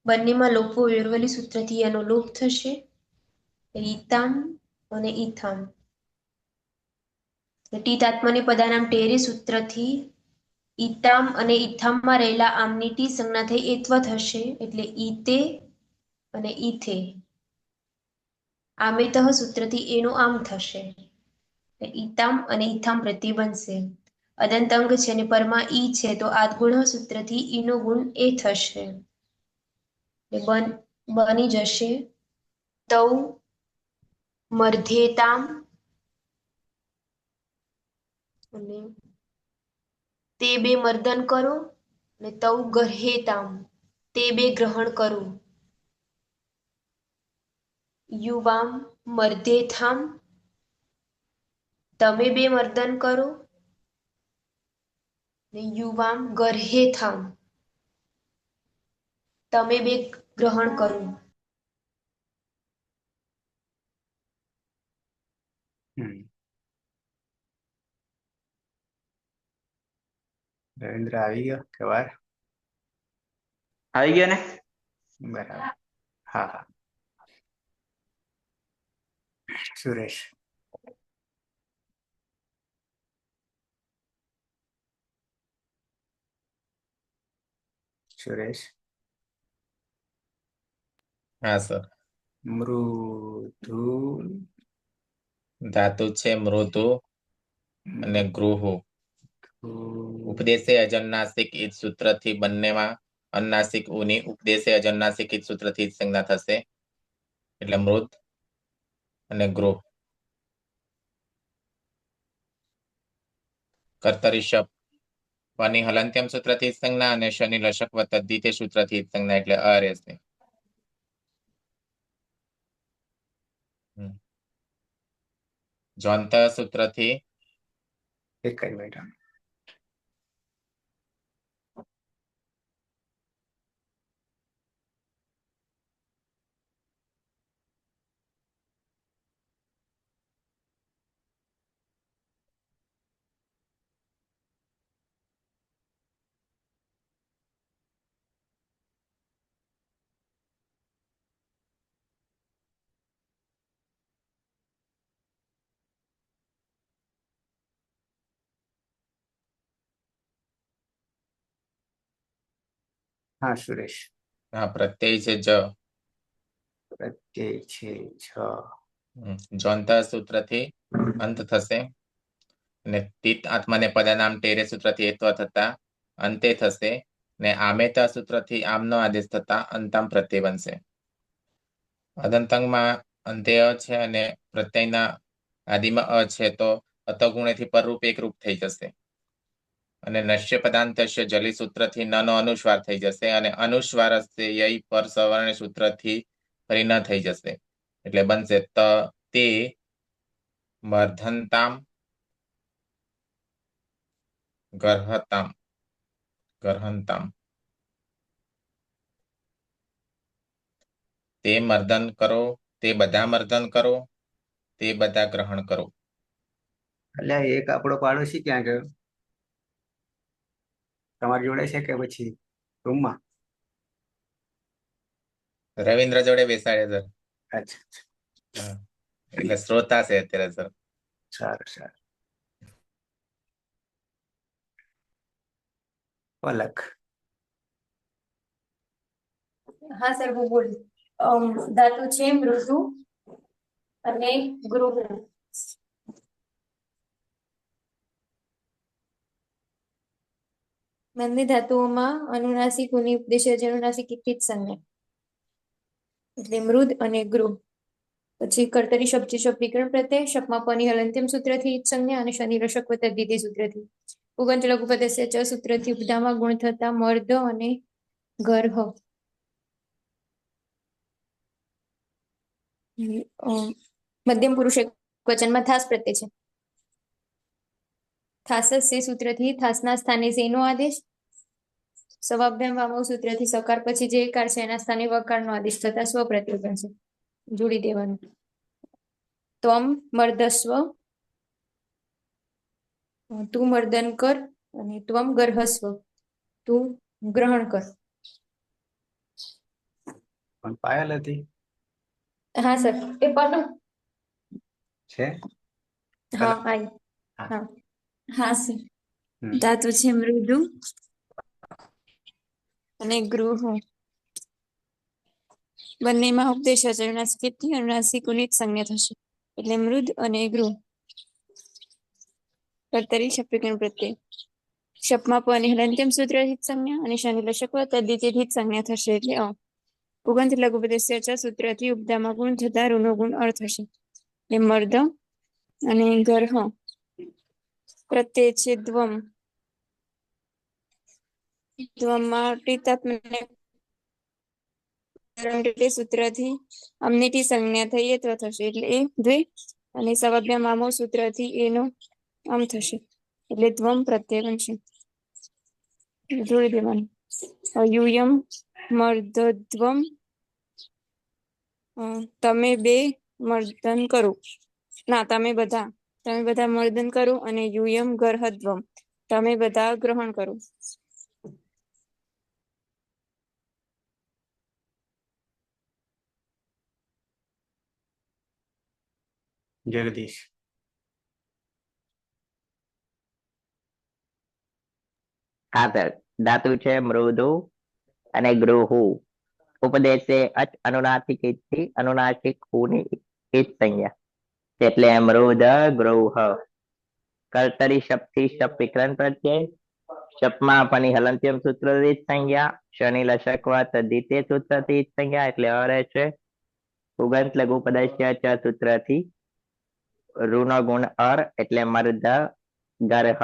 બંનેમાં લોપો વેરવલી સૂત્રથી એનો લોપ થશે. ઈતામ અને ઈથામ. ટીત આત્માને પદાનામ ટેરે સૂત્રથી ઈતામ અને ઈથામમાં રહેલા આમની ટી સંજ્ઞા થઈ એત્વ થશે એટલે ઈતે અને ઈથે. આમેતઃ સૂત્રથી એનો આમ થશે. ઈતામ અને ઈથામ પ્રત્યય બનશે. અદંતંગ છે ને પરમાં ઈ છે તો આદગુણ સૂત્રથી ઈનો ગુણ એ થશે. બની જશે તૌ મર્ધેતામ. અને તે બે મર્દન કરો અને તવ ગર્હેતામ. તે બે ગ્રહણ કરો. યુવામ મર્ધેથામ. તમે બે મર્દન કરો. યુવામ ગર્હેથામ. તમે બે ગ્રહણ કરો. રવિન્દ્ર આવી ગયો કે વાર? આવી ગયો ને? બરાબર. હા હા. સુરેશ. સુરેશ. હા સર. મૃદુ. ધાતુ છે મૃદુ અને ગૃહુ. ઉપદેશે અજન્નાસિક ઈદ સૂત્રથી બંનેમાં અન્નાસિક ઉની ઉપદેશે અજન્નાસિક ઈદ સૂત્રથી જ સંજ્ઞા થશે એટલે મૃત અને ગૃહ. કર્તરી શબ્દ પની હલંત્યમ સૂત્રથી સંજ્ઞા અને શનિ લશક તદ્ધિતે સૂત્રથી સંજ્ઞા એટલે અ રહેશે. જોંત સૂત્રથી એક જ મિનિટ. હા સુરેશ. હા પ્રત્યય છે જ. પ્રત્યય છે છ. જોંતા સૂત્રથી અંત થશે અને તિત આત્માને પદનામ ટેરે સૂત્રથી એત્વ થતા અંતે થશે ને આમેતા સૂત્રથી આમનો આદેશ થતા અંતામ પ્રત્યય બનશે. અદંતંગમાં અંતે અ છે અને પ્રત્યયના આદિમાં અ છે તો અતગુણેથી પરરૂપ એકરૂપ થઈ જશે અને નશ્ય પદાંતસ્ય જલી સૂત્રથી ન નો અનુસ્વાર થઈ જશે અને અનુસ્વાર યય પર સવર્ણ સૂત્રથી ફરી ન થઈ જશે એટલે બનશે તે મર્ધંતામ ગર્હંતામ તે મર્દન કરો, તે બધા મર્દન કરો, તે બધા ગ્રહણ કરો. એટલે એક આપણો પાડોશી ક્યાં ગયો? તમારી જોડે છે કે પછી રૂમમાં? રવિન્દ્ર જોડે બેસાડે સર. અચ્છા એટલે શ્રોતા છે અત્યારે સર. સારું સારું. પલક. હા સર હું બોલું. ધાતુ છે મૃદુ અને ગૃહ. બંને ધાતુઓમાં અનુનાસિક ઉની ઉપદેશ અનુનાસિક એક સંજ્ઞા એટલે મૃદ અને ગૃહ. પછી કર્તરી શબ્દ શબ્દ વિકરણ પ્રત્યય શપમાં પની હલંત્યમ સૂત્રથી સંજ્ઞા અને શનિ રશક વત્તા દ્વિતીય સૂત્રથી ઉગંત લઘુપદસ્ય ચ સૂત્રથી ઉપધામાં ગુણ થતા મર્દ અને ગર્હ. મધ્યમ પુરુષ એક વચનમાં થાસ પ્રત્યય છે. થાસ સે સૂત્રથી થાસના સ્થાને સેનો આદેશ સવાભ્યામ વામો સૂત્રથી સકાર પછી જે કાર છે એના સ્થાને વકારનો આદેશ થતા સ્વ પ્રત્યય બનશે. જોડી દેવાનું. ત્વમ મર્દસ્વ તું મર્દન કર અને ત્વમ ગર્હસ્વ તું ગ્રહણ કર. પણ પાયલ હતી હા સર એ પણ છે. હા આઈ હા. હા હા સર. હમ. ધાતુ છે મૃદુ અને ગૃહ. બંનેમાં ઉપદેશ અનુનાસિકથી અનુનાસિક ઉનિત સંજ્ઞા થશે એટલે મૃદ અને ગૃહ. કર્તરી શબ્દગણ પ્રત્યય શપમાં પ અને હલંત્યમ સૂત્ર સંજ્ઞા અને શનિ લશક તદ્ધિતિથી સંજ્ઞા થશે એટલે પુગંત લઘુપદેશ્ય ચ સૂત્રથી ઉપદામાં ગુણ થતા ઋનો ગુણ અર્થ હશે એ મર્દ અને ગર્હ. પ્રત્યય છે દ્વમ. દ્વમમાં સૂત્રથી અમનીટી સંજ્ઞા થઈ તો થશે એટલે એ દ્વે અને સવાભ્યામ મામો સૂત્રથી એનો આમ થશે એટલે ધ્વમ પ્રત્યય બનશે. જોડી દેવાનું યુયમ મર્ધધ્વમ તમે બે મર્દન કરો ના તમે બધા મર્દન કરો અને યુયમ ગર્હધ્વમ તમે બધા ગ્રહણ કરો. જગદીશ. હા સર. ધાતુ છે મૃદુ અને ગૃહુ ઉપદેશે અચ અનુનાસિક થી અનુનાસિક હુની ઈચ સંજ્ઞા એટલે મૃદ ગૃહ. કર્તરી શક્તિ શપ વિકરણ પ્રત્યય શપમાં પની હલંત્યમ સૂત્રથી સંજ્ઞા શનિ લશકવા તદ્ધિતીય સૂત્રથી સંજ્ઞા એટલે અરે છે. ઉગંત લઘુ પદસ્ય ચ સૂત્રથી ઋનો ગુણ અર એટલે મર્દ ગર્હ.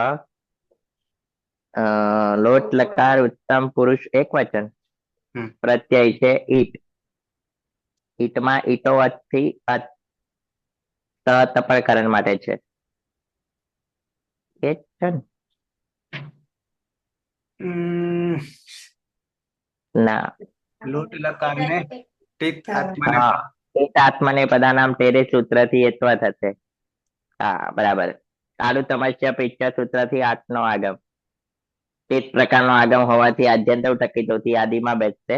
લોટ લકાર ઉત્તમ પુરુષ એક વચન હમ. પ્રત્યય છે ઈટ. ઈટમાં ઈટો થી તપકરણ માટે છે એ જ છે ને? ના. લોટ લકાર ને ટિત આત્માને હા આત્મને પદાનામ તેરે સૂત્રથી એત્વ થશે. હા બરાબર. ચાલુ તમસ્યા પીછા સૂત્રથી આઠ નો આગમ તે પ્રકારનો આગમ હોવાથી આદ્યંત ટકીટોથી આદિમાં બેસશે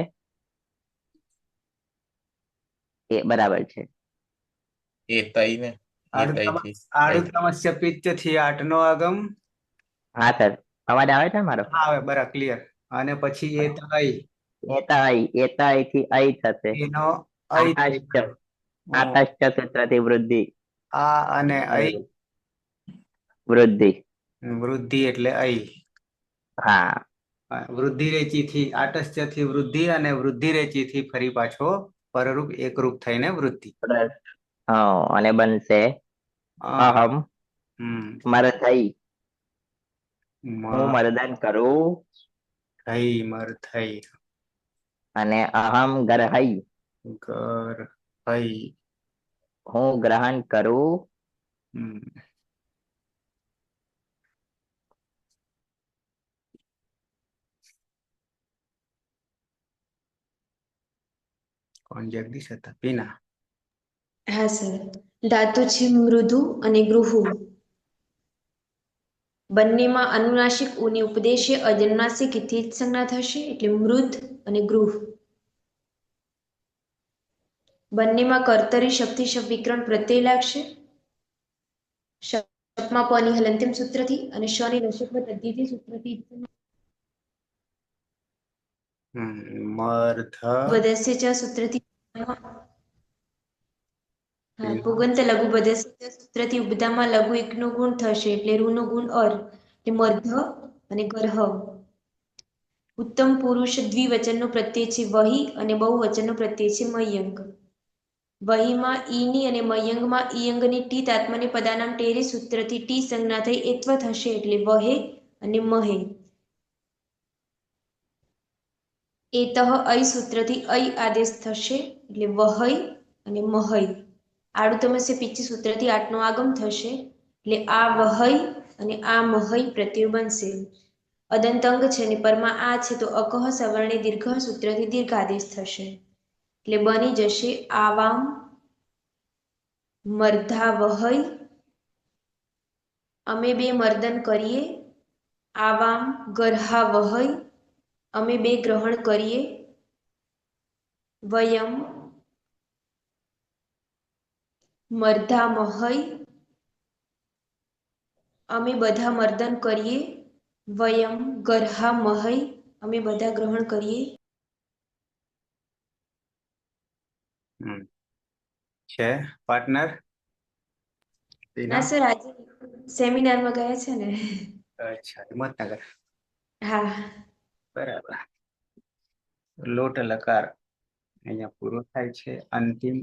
એ બરાબર છે. એ તઈ ને એ તઈ થી આડુતમસ્ય પિત્ત થી 8 નો આગમ. હા સર અવાજ આવે છે મારો? આવે બરાબર ક્લિયર. અને પછી એ તઈ એતા થી અઈ થશે. એનો અઈ થઈ આકાશ્ચ ગયો. આકાશ્ચ સૂત્રથી વૃદ્ધિ. આ અને અઈ વૃદ્ધિ. વૃદ્ધિ એટલે અઈ. હા વૃદ્ધિ રેચી થી આટસ્ય થી વૃદ્ધિ અને વૃદ્ધિ રેચી થી ફરી પાછો પરરૂપ એકરૂપ થઈને વૃદ્ધિ. હા અને બનશે અહમ મરધઈ. હું મર્દન કરું થઈ મર થઈ અને અહમ ગરહઈ. ગર હઈ. હું ગ્રહણ કરું કોણ જગદીશ હતા? પીના. હા સર, ધાતુ છે મૃદુ અને ગૃહુ. બંનેમાં અનુનાસિક ઉની ઉપદેશે અજનુનાસિક થી જ સંજ્ઞા થશે એટલે મૃદ અને ગૃહ. બંનેમાં કર્તરી શક્તિ શબ્દ વિકરણ પ્રત્યય લાગશે. શબ્દમાં પની હલંતિમ સૂત્રથી અને શની નશક તદ્ધિતિ સૂત્રથી મર્ધ બદસ્ય ચ સૂત્રથી પીનો પુગંત લઘુ બદસ્ય સૂત્રથી ઉપદામાં લઘુ એકનો ગુણ થશે એટલે રૂ નો ગુણ અર એટલે મર્ધ અને ગર્હ. ઉત્તમ પુરુષ દ્વિવચનનો પ્રત્યય છે વહી અને બહુવચનનો પ્રત્યય છે મયંક. વહીમાં ઈની અને મયંગમાં ઈયંગની ટી તાત્મને પદાનામ ટેરે સૂત્રથી ટી સંજ્ઞા થઈ એત્વ થશે એટલે વહે અને મહે. એતઃ અઈ સૂત્રથી અઈ આદેશ થશે એટલે વહઈ અને મહઈ. આડું તમસ્ય પીછી સૂત્રથી આઠનો આગમ થશે એટલે આ વહઈ અને આ મહઈ પ્રત્યય બનશે. અદંતંગ છે ને પરમાં આ છે તો અકહ સવર્ણી દીર્ઘ સૂત્રથી દીર્ઘ આદેશ થશે એટલે બની જશે આવામ મર્ધા વહઈ. અમે બે મર્દન કરીએ. આવામ ગર્હા વહઈ. અમે બે ગ્રહણ કરીએ. વયમ મર્ધા મહઈ. અમે બધા મર્દન કરીએ. વયમ ગર્હા મહઈ. અમે બધા ગ્રહણ કરીએ. છે પાર્ટનર? ના સર આજે સેમિનારમાં ગયા છે ને. અચ્છા, હિંમતનગર. હા. બરાબર. લોટ લકાર અહીંયા પૂરો થાય છે. અંતિમ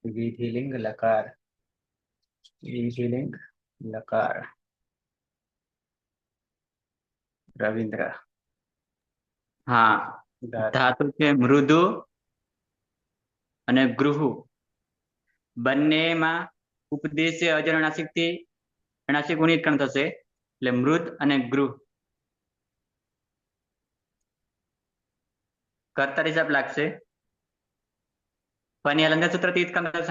વિધિલિંગ લકાર. વિધિલિંગ લકાર. રવિન્દ્ર. હા, ધાતુ છે મૃદુ અને ગૃહુ. બંનેમાં ઉપદેશ્ય અજરનાસિક થી અનાસિક ગુણિતકરણ થશે એટલે મૃદ અને ગૃહ. કર્તા હિસાબ લાગશે. પની અલંઘન સૂત્ર થી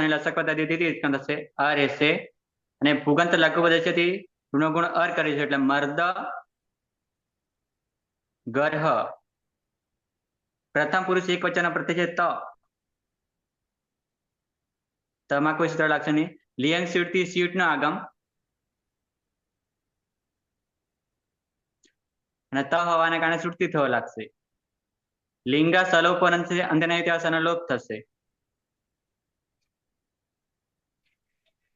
લસક પદ્ધતિ થશે અ રહેશે અને પુગંત લઘુ પદ્ધતિથી ગુણ અર કરી છે એટલે મર્દ ગર્હ. પ્રથમ પુરુષ એક વચન પ્રત્યય છે ત. તમાં કોઈ સૂત્ર લાગશે નહીં. લિયંગ સ્યુટ થી સ્યુટ નો આગમ અને ત હોવાને કારણે સુરતી થવા લાગશે. લિંગા સલોપ અંતે લોપ થશે.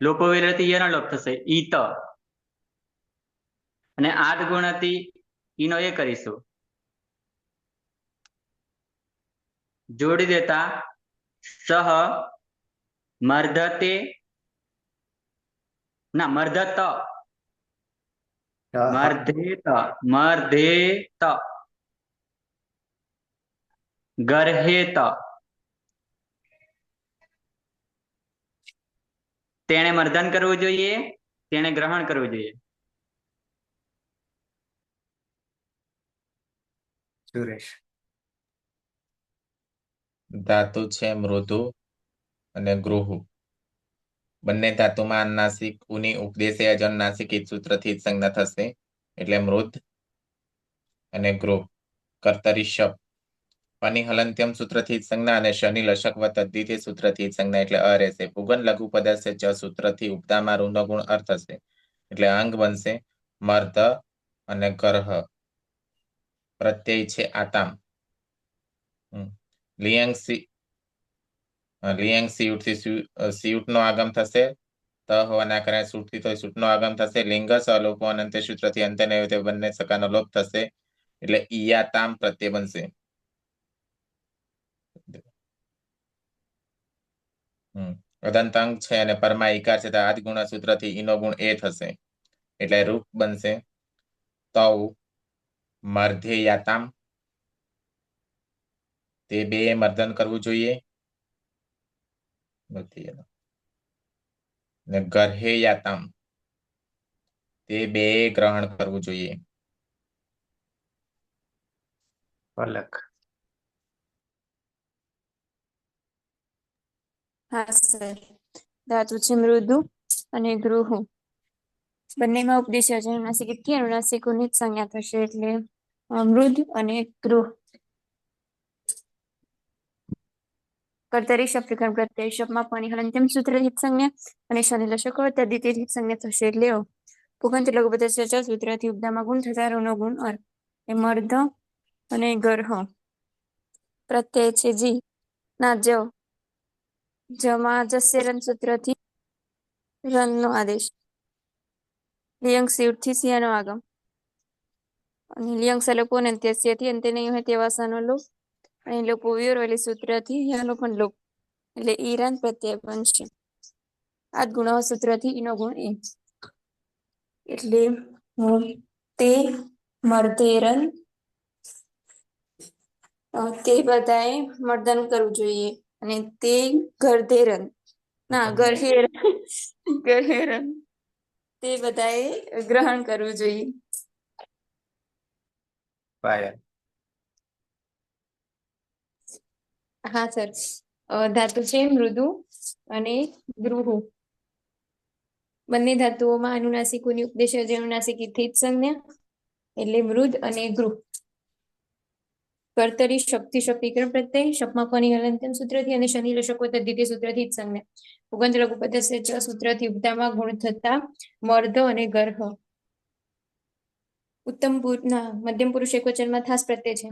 લોપો વિરતી એનો લોપ થશે ઈત. અને આઠ ગુણથી ઈનો એ કરીશું. જોડી દેતા સહ મર્ધતે ના મર્ધત મર્ધેત મર્ધેત ગર્હેત. તેણે મર્દન કરવું જોઈએ, તેણે ગ્રહણ કરવું જોઈએ. સુરેશ. ધાતુ છે મૃદુ અને ગૃહુ. બંને ધાતુમાં અનુનાસિક ઉની ઉપદેશે અજનુનાસિક એક સૂત્રથી જ સંજ્ઞા થશે એટલે મૃદ અને ગૃહ. કર્તરી શબ્દ પની હલંત્યમ સૂત્રથી જ સંજ્ઞા અને શનિ લશક વ તદ્ધિતે સૂત્રથી જ સંજ્ઞા એટલે અ રહેશે. પુગન લઘુ પદસ્ય ચ સૂત્રથી ઉપદામાં ઋનો ગુણ અર્થ થશે એટલે અંગ બનશે મર્દ અને ગર્હ. પ્રત્યય છે આતામ. લિયંગ સિયુટ થી સિયુટ નો આગમ થશે. ત હોવાના કારણે સૂટથી તો સૂટનો આગમ થશે. લિંગસ અલોપો અનંત્ય સૂત્રથી અંતે નહીં હોય તે બંને સકાનો લોપ થશે. એટલે ઈયાતામ પ્રત્યય બનશે. અદંતાંગ છે અને પરમાં ઈકાર છે તો આદ ગુણ સૂત્રથી ઈનો ગુણ એ થશે. એટલે રૂપ બનશે તૌ મર્ધેયાતામ, તે બે મર્દન કરવું જોઈએ. ને ગર્હેયાતામ, તે બે ગ્રહણ કરવું જોઈએ. પલક. હા સર. ધાતુ છે મૃદુ અને ગૃહુ. બંનેમાં ઉપદેશ અનુનાસિકથી અનુનાસિકોની જ સંજ્ઞા થશે એટલે મૃદ અને ગૃહ. કર્તરી શબ્દ પ્રત્યય શબ્દમાં પાણી હલંત્યમ સૂત્રહિત સંજ્ઞા અને શનિ લશકો તદ્દિતિથી સંજ્ઞા થશે એટલે પુગંત લઘુપદ સૂત્રથી ઉપદામાં ગુણ થતા ઋનો ગુણ અર એ મર્ધ અને ગર્હ. પ્રત્યય છે જી ના જમાં જસ્ય રન સૂત્રથી રન નો આદેશ. લિયંગ સિયુટથી સિયાનો આગમ અને લિયંગ સલોપો અને અંત્યસ્યથી અંતે નહીં હોય તેવા સનો લોપ અને લોપો વિયોરવેલી સૂત્રથી યાનો પણ લોપ એટલે ઈરાન પ્રત્યય બનશે. આ ગુણ સૂત્રથી ઈનો ગુણ એ એટલે તે મર્ધેરન તે બધાએ મર્દન કરવું જોઈએ અને તે ગરધેરન ના ગરહેરન તે બધાએ ગ્રહણ કરવું જોઈએ. પાયલ. હા સર. ધાતુ છે મૃદુ અને ગૃહુ. બંને ધાતુઓમાં અનુનાસિકોની ઉપદેશ અનુનાસિકથી જ સંજ્ઞા એટલે મૃદ અને ગૃહ. કર્તરી શક્તિ શક્તિકરણ પ્રત્યય શપમાં ફની હલંત્યમ સૂત્રથી અને શનિ લશકો તદ્દિતિ સૂત્રથી જ સંજ્ઞા. ઉગંત લઘુપદ સૂત્રથી ઉપદામાં ગુણ થતા મર્ધ અને ગર્હ. ઉત્તમ મધ્યમ પુરુષ એકવચનમાં ખાસ પ્રત્યય છે.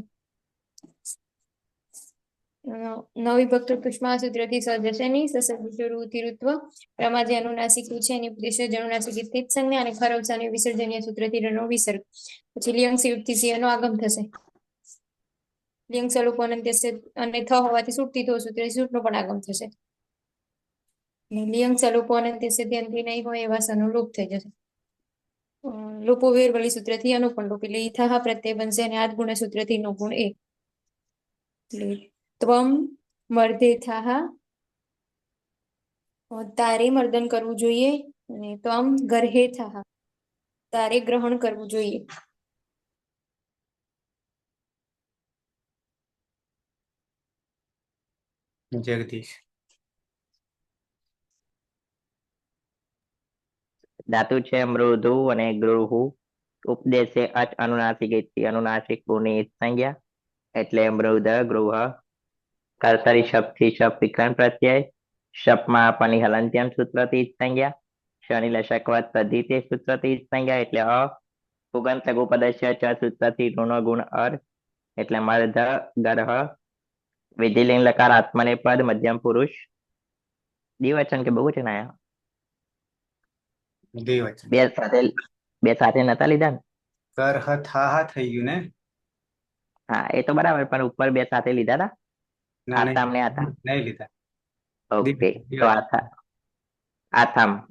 નવિભક્ત પુષ્મા સૂત્રથી સજશની સસર્વૃતિરુત્વ રમા જે અનુનાસિક છે એની ઉપદેશ અનુનાસિક જ સંજ્ઞા અને ખરવસાની વિસર્જનીય સૂત્રથી રનો વિસર્ગ. પછી લિયંગ સિયુક્તિ સિંહનો આગમ થશે. લિયંગ સ્વરૂપ અને થ હોવાથી છૂટતી તો સૂત્ર સૂટનો પણ આગમ થશે. લિયંગ સ્વરૂપ અંતે નહીં હોય એવા સનો લોપ થઈ જશે. લોપો વેરવળી સૂત્રથી અનુપણ લોપ એટલે ઈથા પ્રત્યય બનશે અને આદ ગુણ સૂત્રથી નો ગુણ એ એટલે ત્વમ મર્ધેથાહ તારે મર્દન કરવું જોઈએ અને ત્વમ ગર્હેથાહ તારે ગ્રહણ કરવું જોઈએ. જગદીશ. ધાતુ છે મૃદુ અને ગૃહુ. ઉપદેશે અચ અનુનાસિક અનુનાસિક ગુણની સંજ્ઞા એટલે મૃદ ગૃહ. કર્તરી શબ્દથી શબ્દ વિકરણ પ્રત્યય શપમાં પની હલંત્યમ સૂત્રથી સંજ્ઞા શનિ લશકવત તદ્ધિતે સૂત્રથી સંજ્ઞા એટલે અ પુગંત લઘુપદસ્ય ચ સૂત્રથી ઋણો ગુણ અર એટલે મર્ધ ગર્હ. વિધિલિંગ લકાર આત્મને પદ મધ્યમ પુરુષ દ્વિવચન કે બહુવચન આયા દ્વિવચન. બે સાથે નતા લીધા ને. કરહ થાહ થઈ ગયું ને. હા એ તો બરાબર પણ ઉપર બે સાથે લીધા હતા. ના આસામ ને આસામ. નહીં લીધા. ઓકે તો દ્વિવચન. આસામ.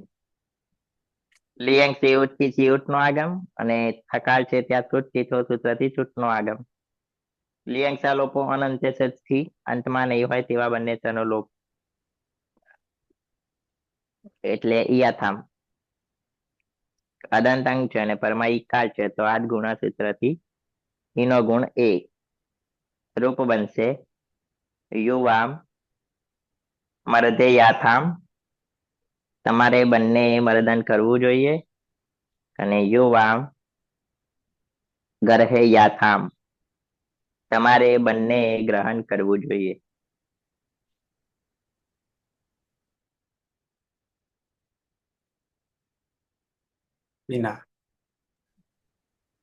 લિયંગ સિયુટ થી સિયુટ નો આગમ અને થકાલ છે ત્યાં છૂટથી તો સૂત્રથી છૂટ નો આગમ. લિયંગ લોપો અનંત્ય થી અંતમાં નહીં હોય તેવા બંને સનો લોપ એટલે ઈયાથામ. અદંતાંગ છે અને પરમાં ઈકાર છે તો આદ ગુણ સૂત્રથી ઈનો ગુણ એ રૂપ બનશે યુવામ મરદે યાથામ. તમારે બંને મર્દન કરવું જોઈએ અને યુવામ ગર્હે યાથામ. તમારે બંને ગ્રહણ કરવું જોઈએ. વિના.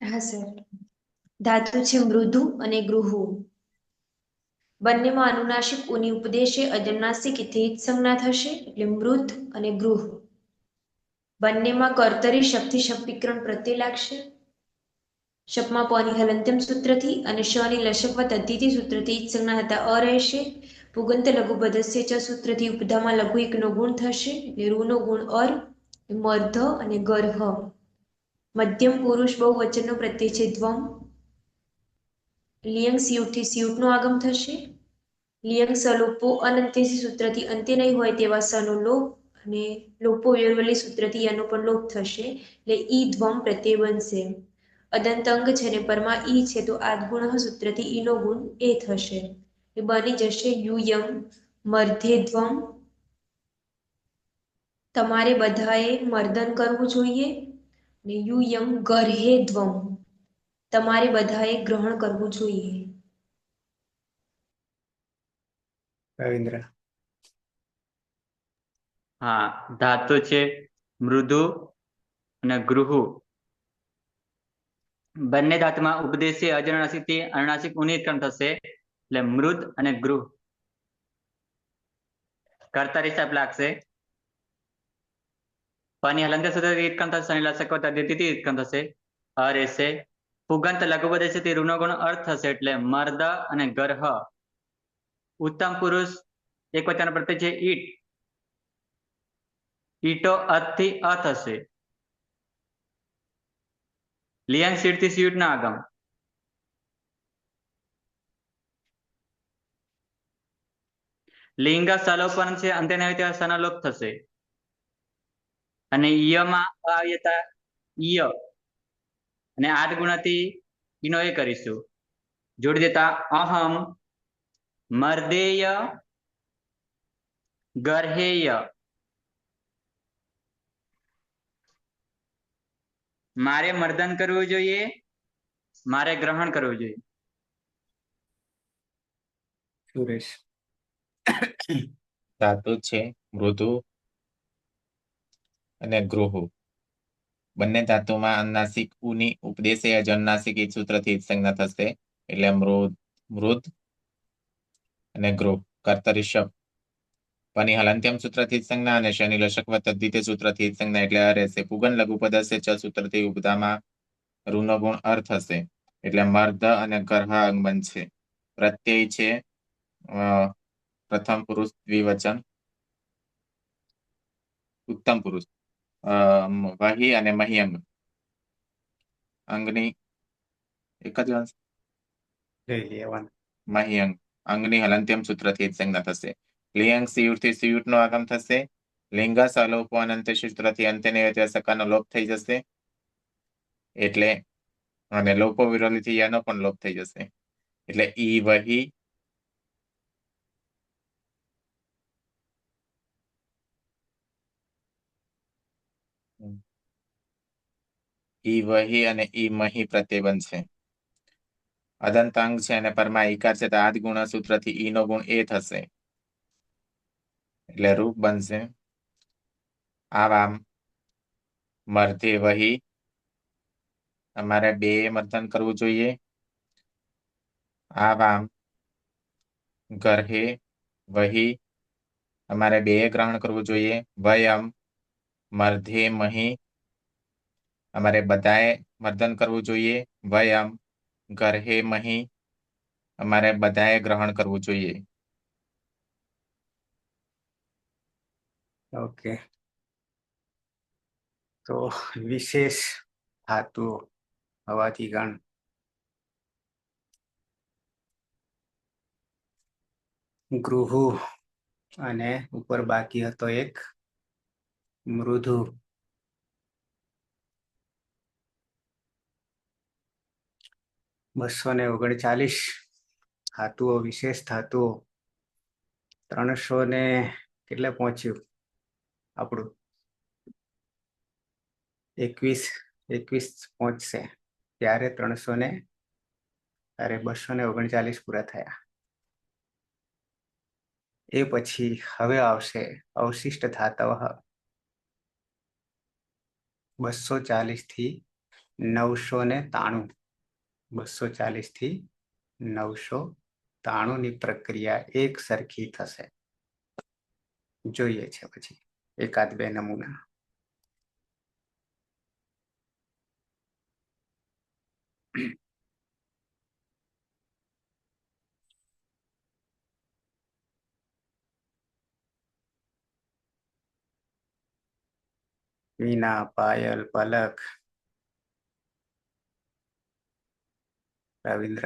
હા સર. ધાતુ છે મૃદુ અને ગૃહુ. બંનેમાં અનુનાસિક ઉની ઉપદેશે અજનુનાસિક એથી જ સંજ્ઞા થશે એટલે મૃત અને ગૃહ. બંનેમાં કર્તરી શક્તિ શબ્દીકરણ પ્રત્યય લાગશે. શપમાં પની હલંત્યમ સૂત્રથી અને શની લશકવત અધિતિ સૂત્રથી જ સંજ્ઞા હતા અ રહેશે. પુગંત લઘુ પદસ્ય ચ સૂત્રથી ઉપધામાં લઘુ એકનો ગુણ થશે એટલે રૂનો ગુણ અર, મર્ધ અને ગર્હ. મધ્યમ પુરુષ બહુવચનનો પ્રત્યય છે દ્વમ. લિયંગ સિયુટથી સિયુટનો આગમ થશે. લિયંગ સલોપો અનંત્યસી સૂત્રથી અંત્ય નહીં હોય તેવા સનો લોપ અને લોપો વ્યવલી સૂત્રથી એનો પણ લોપ થશે એટલે ઈ ધ્વમ પ્રત્યય બનશે. અદંત અંગ છે ને પરમાં ઈ છે તો આદગુણ સૂત્રથી ઈનો ગુણ એ થશે. એ બની જશે યુયમ મર્ધેધ્વમ. તમારે બધાએ મર્દન કરવું જોઈએ. ને યુયમ ગર્હેધ્વમ. તમારે બધાએ ગ્રહણ કરવું જોઈએ. રવિન્દ્ર. હા, ધાતુ છે મૃદુ અને ગૃહુ. બંને ધાતુમાં ઉપદેશી અજનુનાસિક થી અનુનાસિક ઉન્નીતકરણ થશે એટલે મૃદ અને ગૃહ. કર્તા હિસાબ લાગશે. પની હલંત્ય સૂત્રથી ઈત્કરણ થશે, શનિ લસકવત અધિતિથી ઈત્કરણ થશે અ રહેશે. પુગંત લઘુપદેશથી ઋનો ગુણ અર્થ થશે એટલે મર્દ અને ગર્હ. ઉત્તમ પુરુષ એક વચન પ્રત્યય છે ઈટ. ઈટો અથી અ થશે. લિયંગ સીટ થી સીટ ના આગમ. લિંગ સલોપન છે અંતે નહીં ત્યાં સનલોપ થશે. અને ઈયમાં આવ્યતા ઈય અને 8 ગુણાથી ઈનો એ કરીશું. જોડી દેતા અહમ મર્દેય ગર્હેય. મારે મર્દન કરવું જોઈએ, મારે ગ્રહણ કરવું જોઈએ. સુરેશ. ધાતુ છે મૃદુ અને ગૃહુ. બંને ધાતુમાં અનુનાસિક ઉની ઉપદેશે અજનુનાસિક એક સૂત્રથી સંજ્ઞા થશે એટલે મૃદ અને ગૃહ. કર્તરી શબ્દ પની હલંત્યમ સૂત્રથી સંજ્ઞા અને શનિ લશકવત અધિતે સૂત્રથી સંજ્ઞા એટલે અ રહેશે. પુગન લઘુ પદસ્ય ચ સૂત્રથી ઉપધામાં રૂનો ગુણ અર્થ હશે એટલે મર્દ અને ગર્હ અંગ બનશે. પ્રત્યય છે પ્રથમ પુરુષ દ્વિવચન. ઉત્તમ પુરુષ વહી અને મહિયંગ અંગની એક જ અંશ લઈ લેવાનું. મહિયંગ અંગની હલંત્યમ સૂત્રથી સંજ્ઞા થશે. લિયંગ સિયુટથી સિયુટનો આગમ થશે. લિંગ સલોપો અનંત સૂત્રથી અંત્યને સકાનો લોપ થઈ જશે એટલે અને લોપો વિરોધીથી યાનો પણ લોપ થઈ જશે એટલે ઈ વહી ઈ વહી અને ઈ મહી પ્રત્યય બનશે. અદંતાંગ છે અને પરમાં ઈકાર છે તો આદ ગુણ સૂત્રથી ઈ નો ગુણ એ થશે એટલે રૂપ બનશે. આવામ મર્ધે વહી અમારે બે મર્દન કરવું જોઈએ. આવામ ગર્હે વહી અમારે બે ગ્રહણ કરવું જોઈએ. વયમ મર્ધે મહી અમારે બધાએ મર્દન કરવું જોઈએ. વયમ ગર્હે મહી અમારે બધાએ ગ્રહણ કરવું જોઈએ. ઓકે. તો વિશેષ ધાતુ હોવાથી ગણ ગૃહુ અને ઉપર બાકી હતો એક મૃદુ. બસો ને 39 ધાતુઓ વિશેષ ધાતુઓ 300 ને કેટલે પહોંચ્યું આપણું 21 પહોંચશે ત્યારે 239 પૂરા થયા. એ પછી હવે આવશે અવશિષ્ટ ધાતુઓ 240 થી 993. 240 થી 993 તાણુની પ્રક્રિયા એક સરખી થશે. જોઈએ છે પછી એકાદ બે નમૂના. વીના, પાયલ, પલક, રવિન્દ્ર,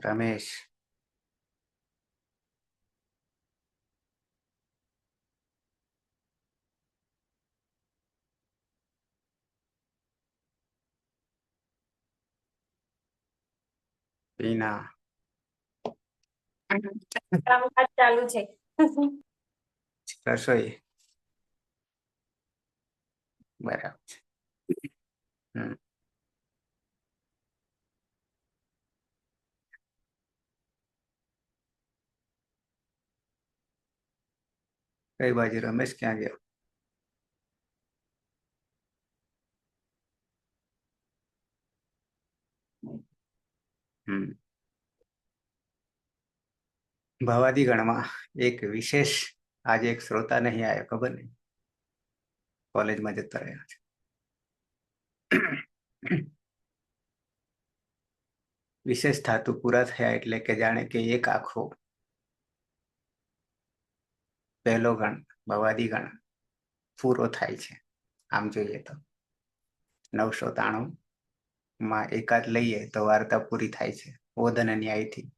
રમેશ, વીના, કામકાજ ચાલુ છે. રસોઈ, બરાબર છે. હમ. કઈ બાજુ રમેશ ક્યાં ગયો? હમ. ભવાદી ગણમાં એક વિશેષ આજે એક શ્રોતા નહીં આવ્યો, ખબર નહીં, કોલેજમાં જતા રહ્યા છે. વિશેષ ધાતુ પૂરા થયા એટલે કે જાણે કે એક આખો પહેલો ગણ ભવાદી ગણ પૂરો થાય છે. આમ જોઈએ તો 993 માં એકાદ લઈએ તો વાર્તા પૂરી થાય છે. ઓધ અને ન્યાયથી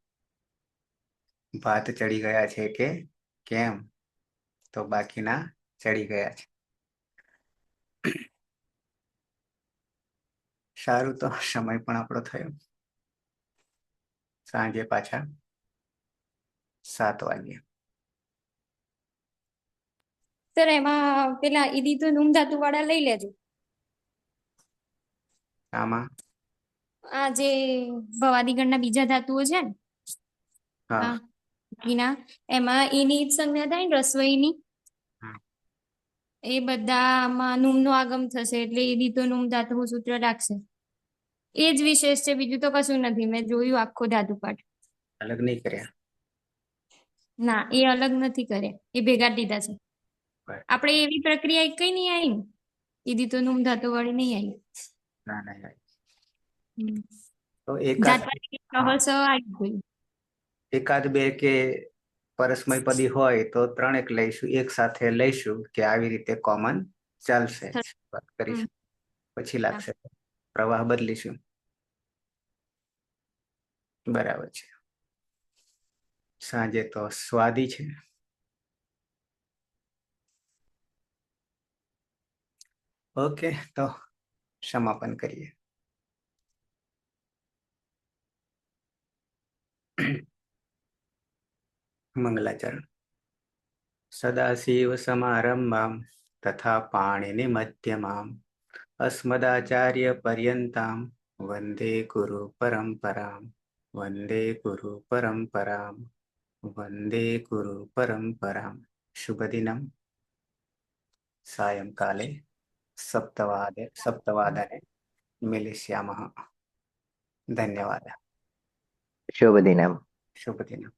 ભાત ચડી ગયા છે કે કેમ, તો બાકીના ચડી ગયા છે. સારું, તો સમય પણ આપણો થયો. સાંજે પાછા 7 વાગે. સર એમાં પેલા ઈદી તો નુમ ધાતુ વાળા લઈ લેજો. આમાં આ જે ભવાદીગણના બીજા ધાતુઓ છે ને, હા, બાકીના એમાં એની જ સંજ્ઞા થાય ને રસોઈની, હમ. એ બધામાં નુમ નો આગમ થશે એટલે ઈદી તો નુમ ધાતુનું સૂત્ર લાગશે. એ જ વિશેષ છે, બીજું તો કશું નથી. મેં જોયું આખો ધાતુ પાઠ. અલગ નહીં કર્યા. ના, એ અલગ નથી કર્યા, એ ભેગા જ દીધા છે. બરાબર. આપણે એવી પ્રક્રિયા કઈ નહીં આવી ને, ઈદી તો નુમ ધાતુ વાળી નહીં આવી. ના ના, હમ. તો એકાદ જાતવાળી રહસ્ય આવી ગયું. એકાદ બે કે પરસ્મય પદી હોય તો ત્રણેક લઈશું, એક સાથે લઈશું કે આવી રીતે કોમન ચાલશે. વાત કરીશું, પછી લાગશે પ્રવાહ બદલીશું. બરાબર છે. સાંજે તો સ્વાદી છે. ઓકે, તો સમાપન કરીએ. મંગલાચરણ. સદાશિવ સમારંભામ તથા પાણિનિ મધ્યમામ અસ્મદાચાર્ય પર્યંતામ વંદે ગુરુ પરંપરામ. વંદે ગુરુ પરંપરામ. વંદે ગુરુ પરંપરામ. શુભ દિનમ. સાયંકાલે સપ્તવાદને મિલિષ્યામઃ. ધન્યવાદ. શુભ દિનમ. શુભ દિનમ.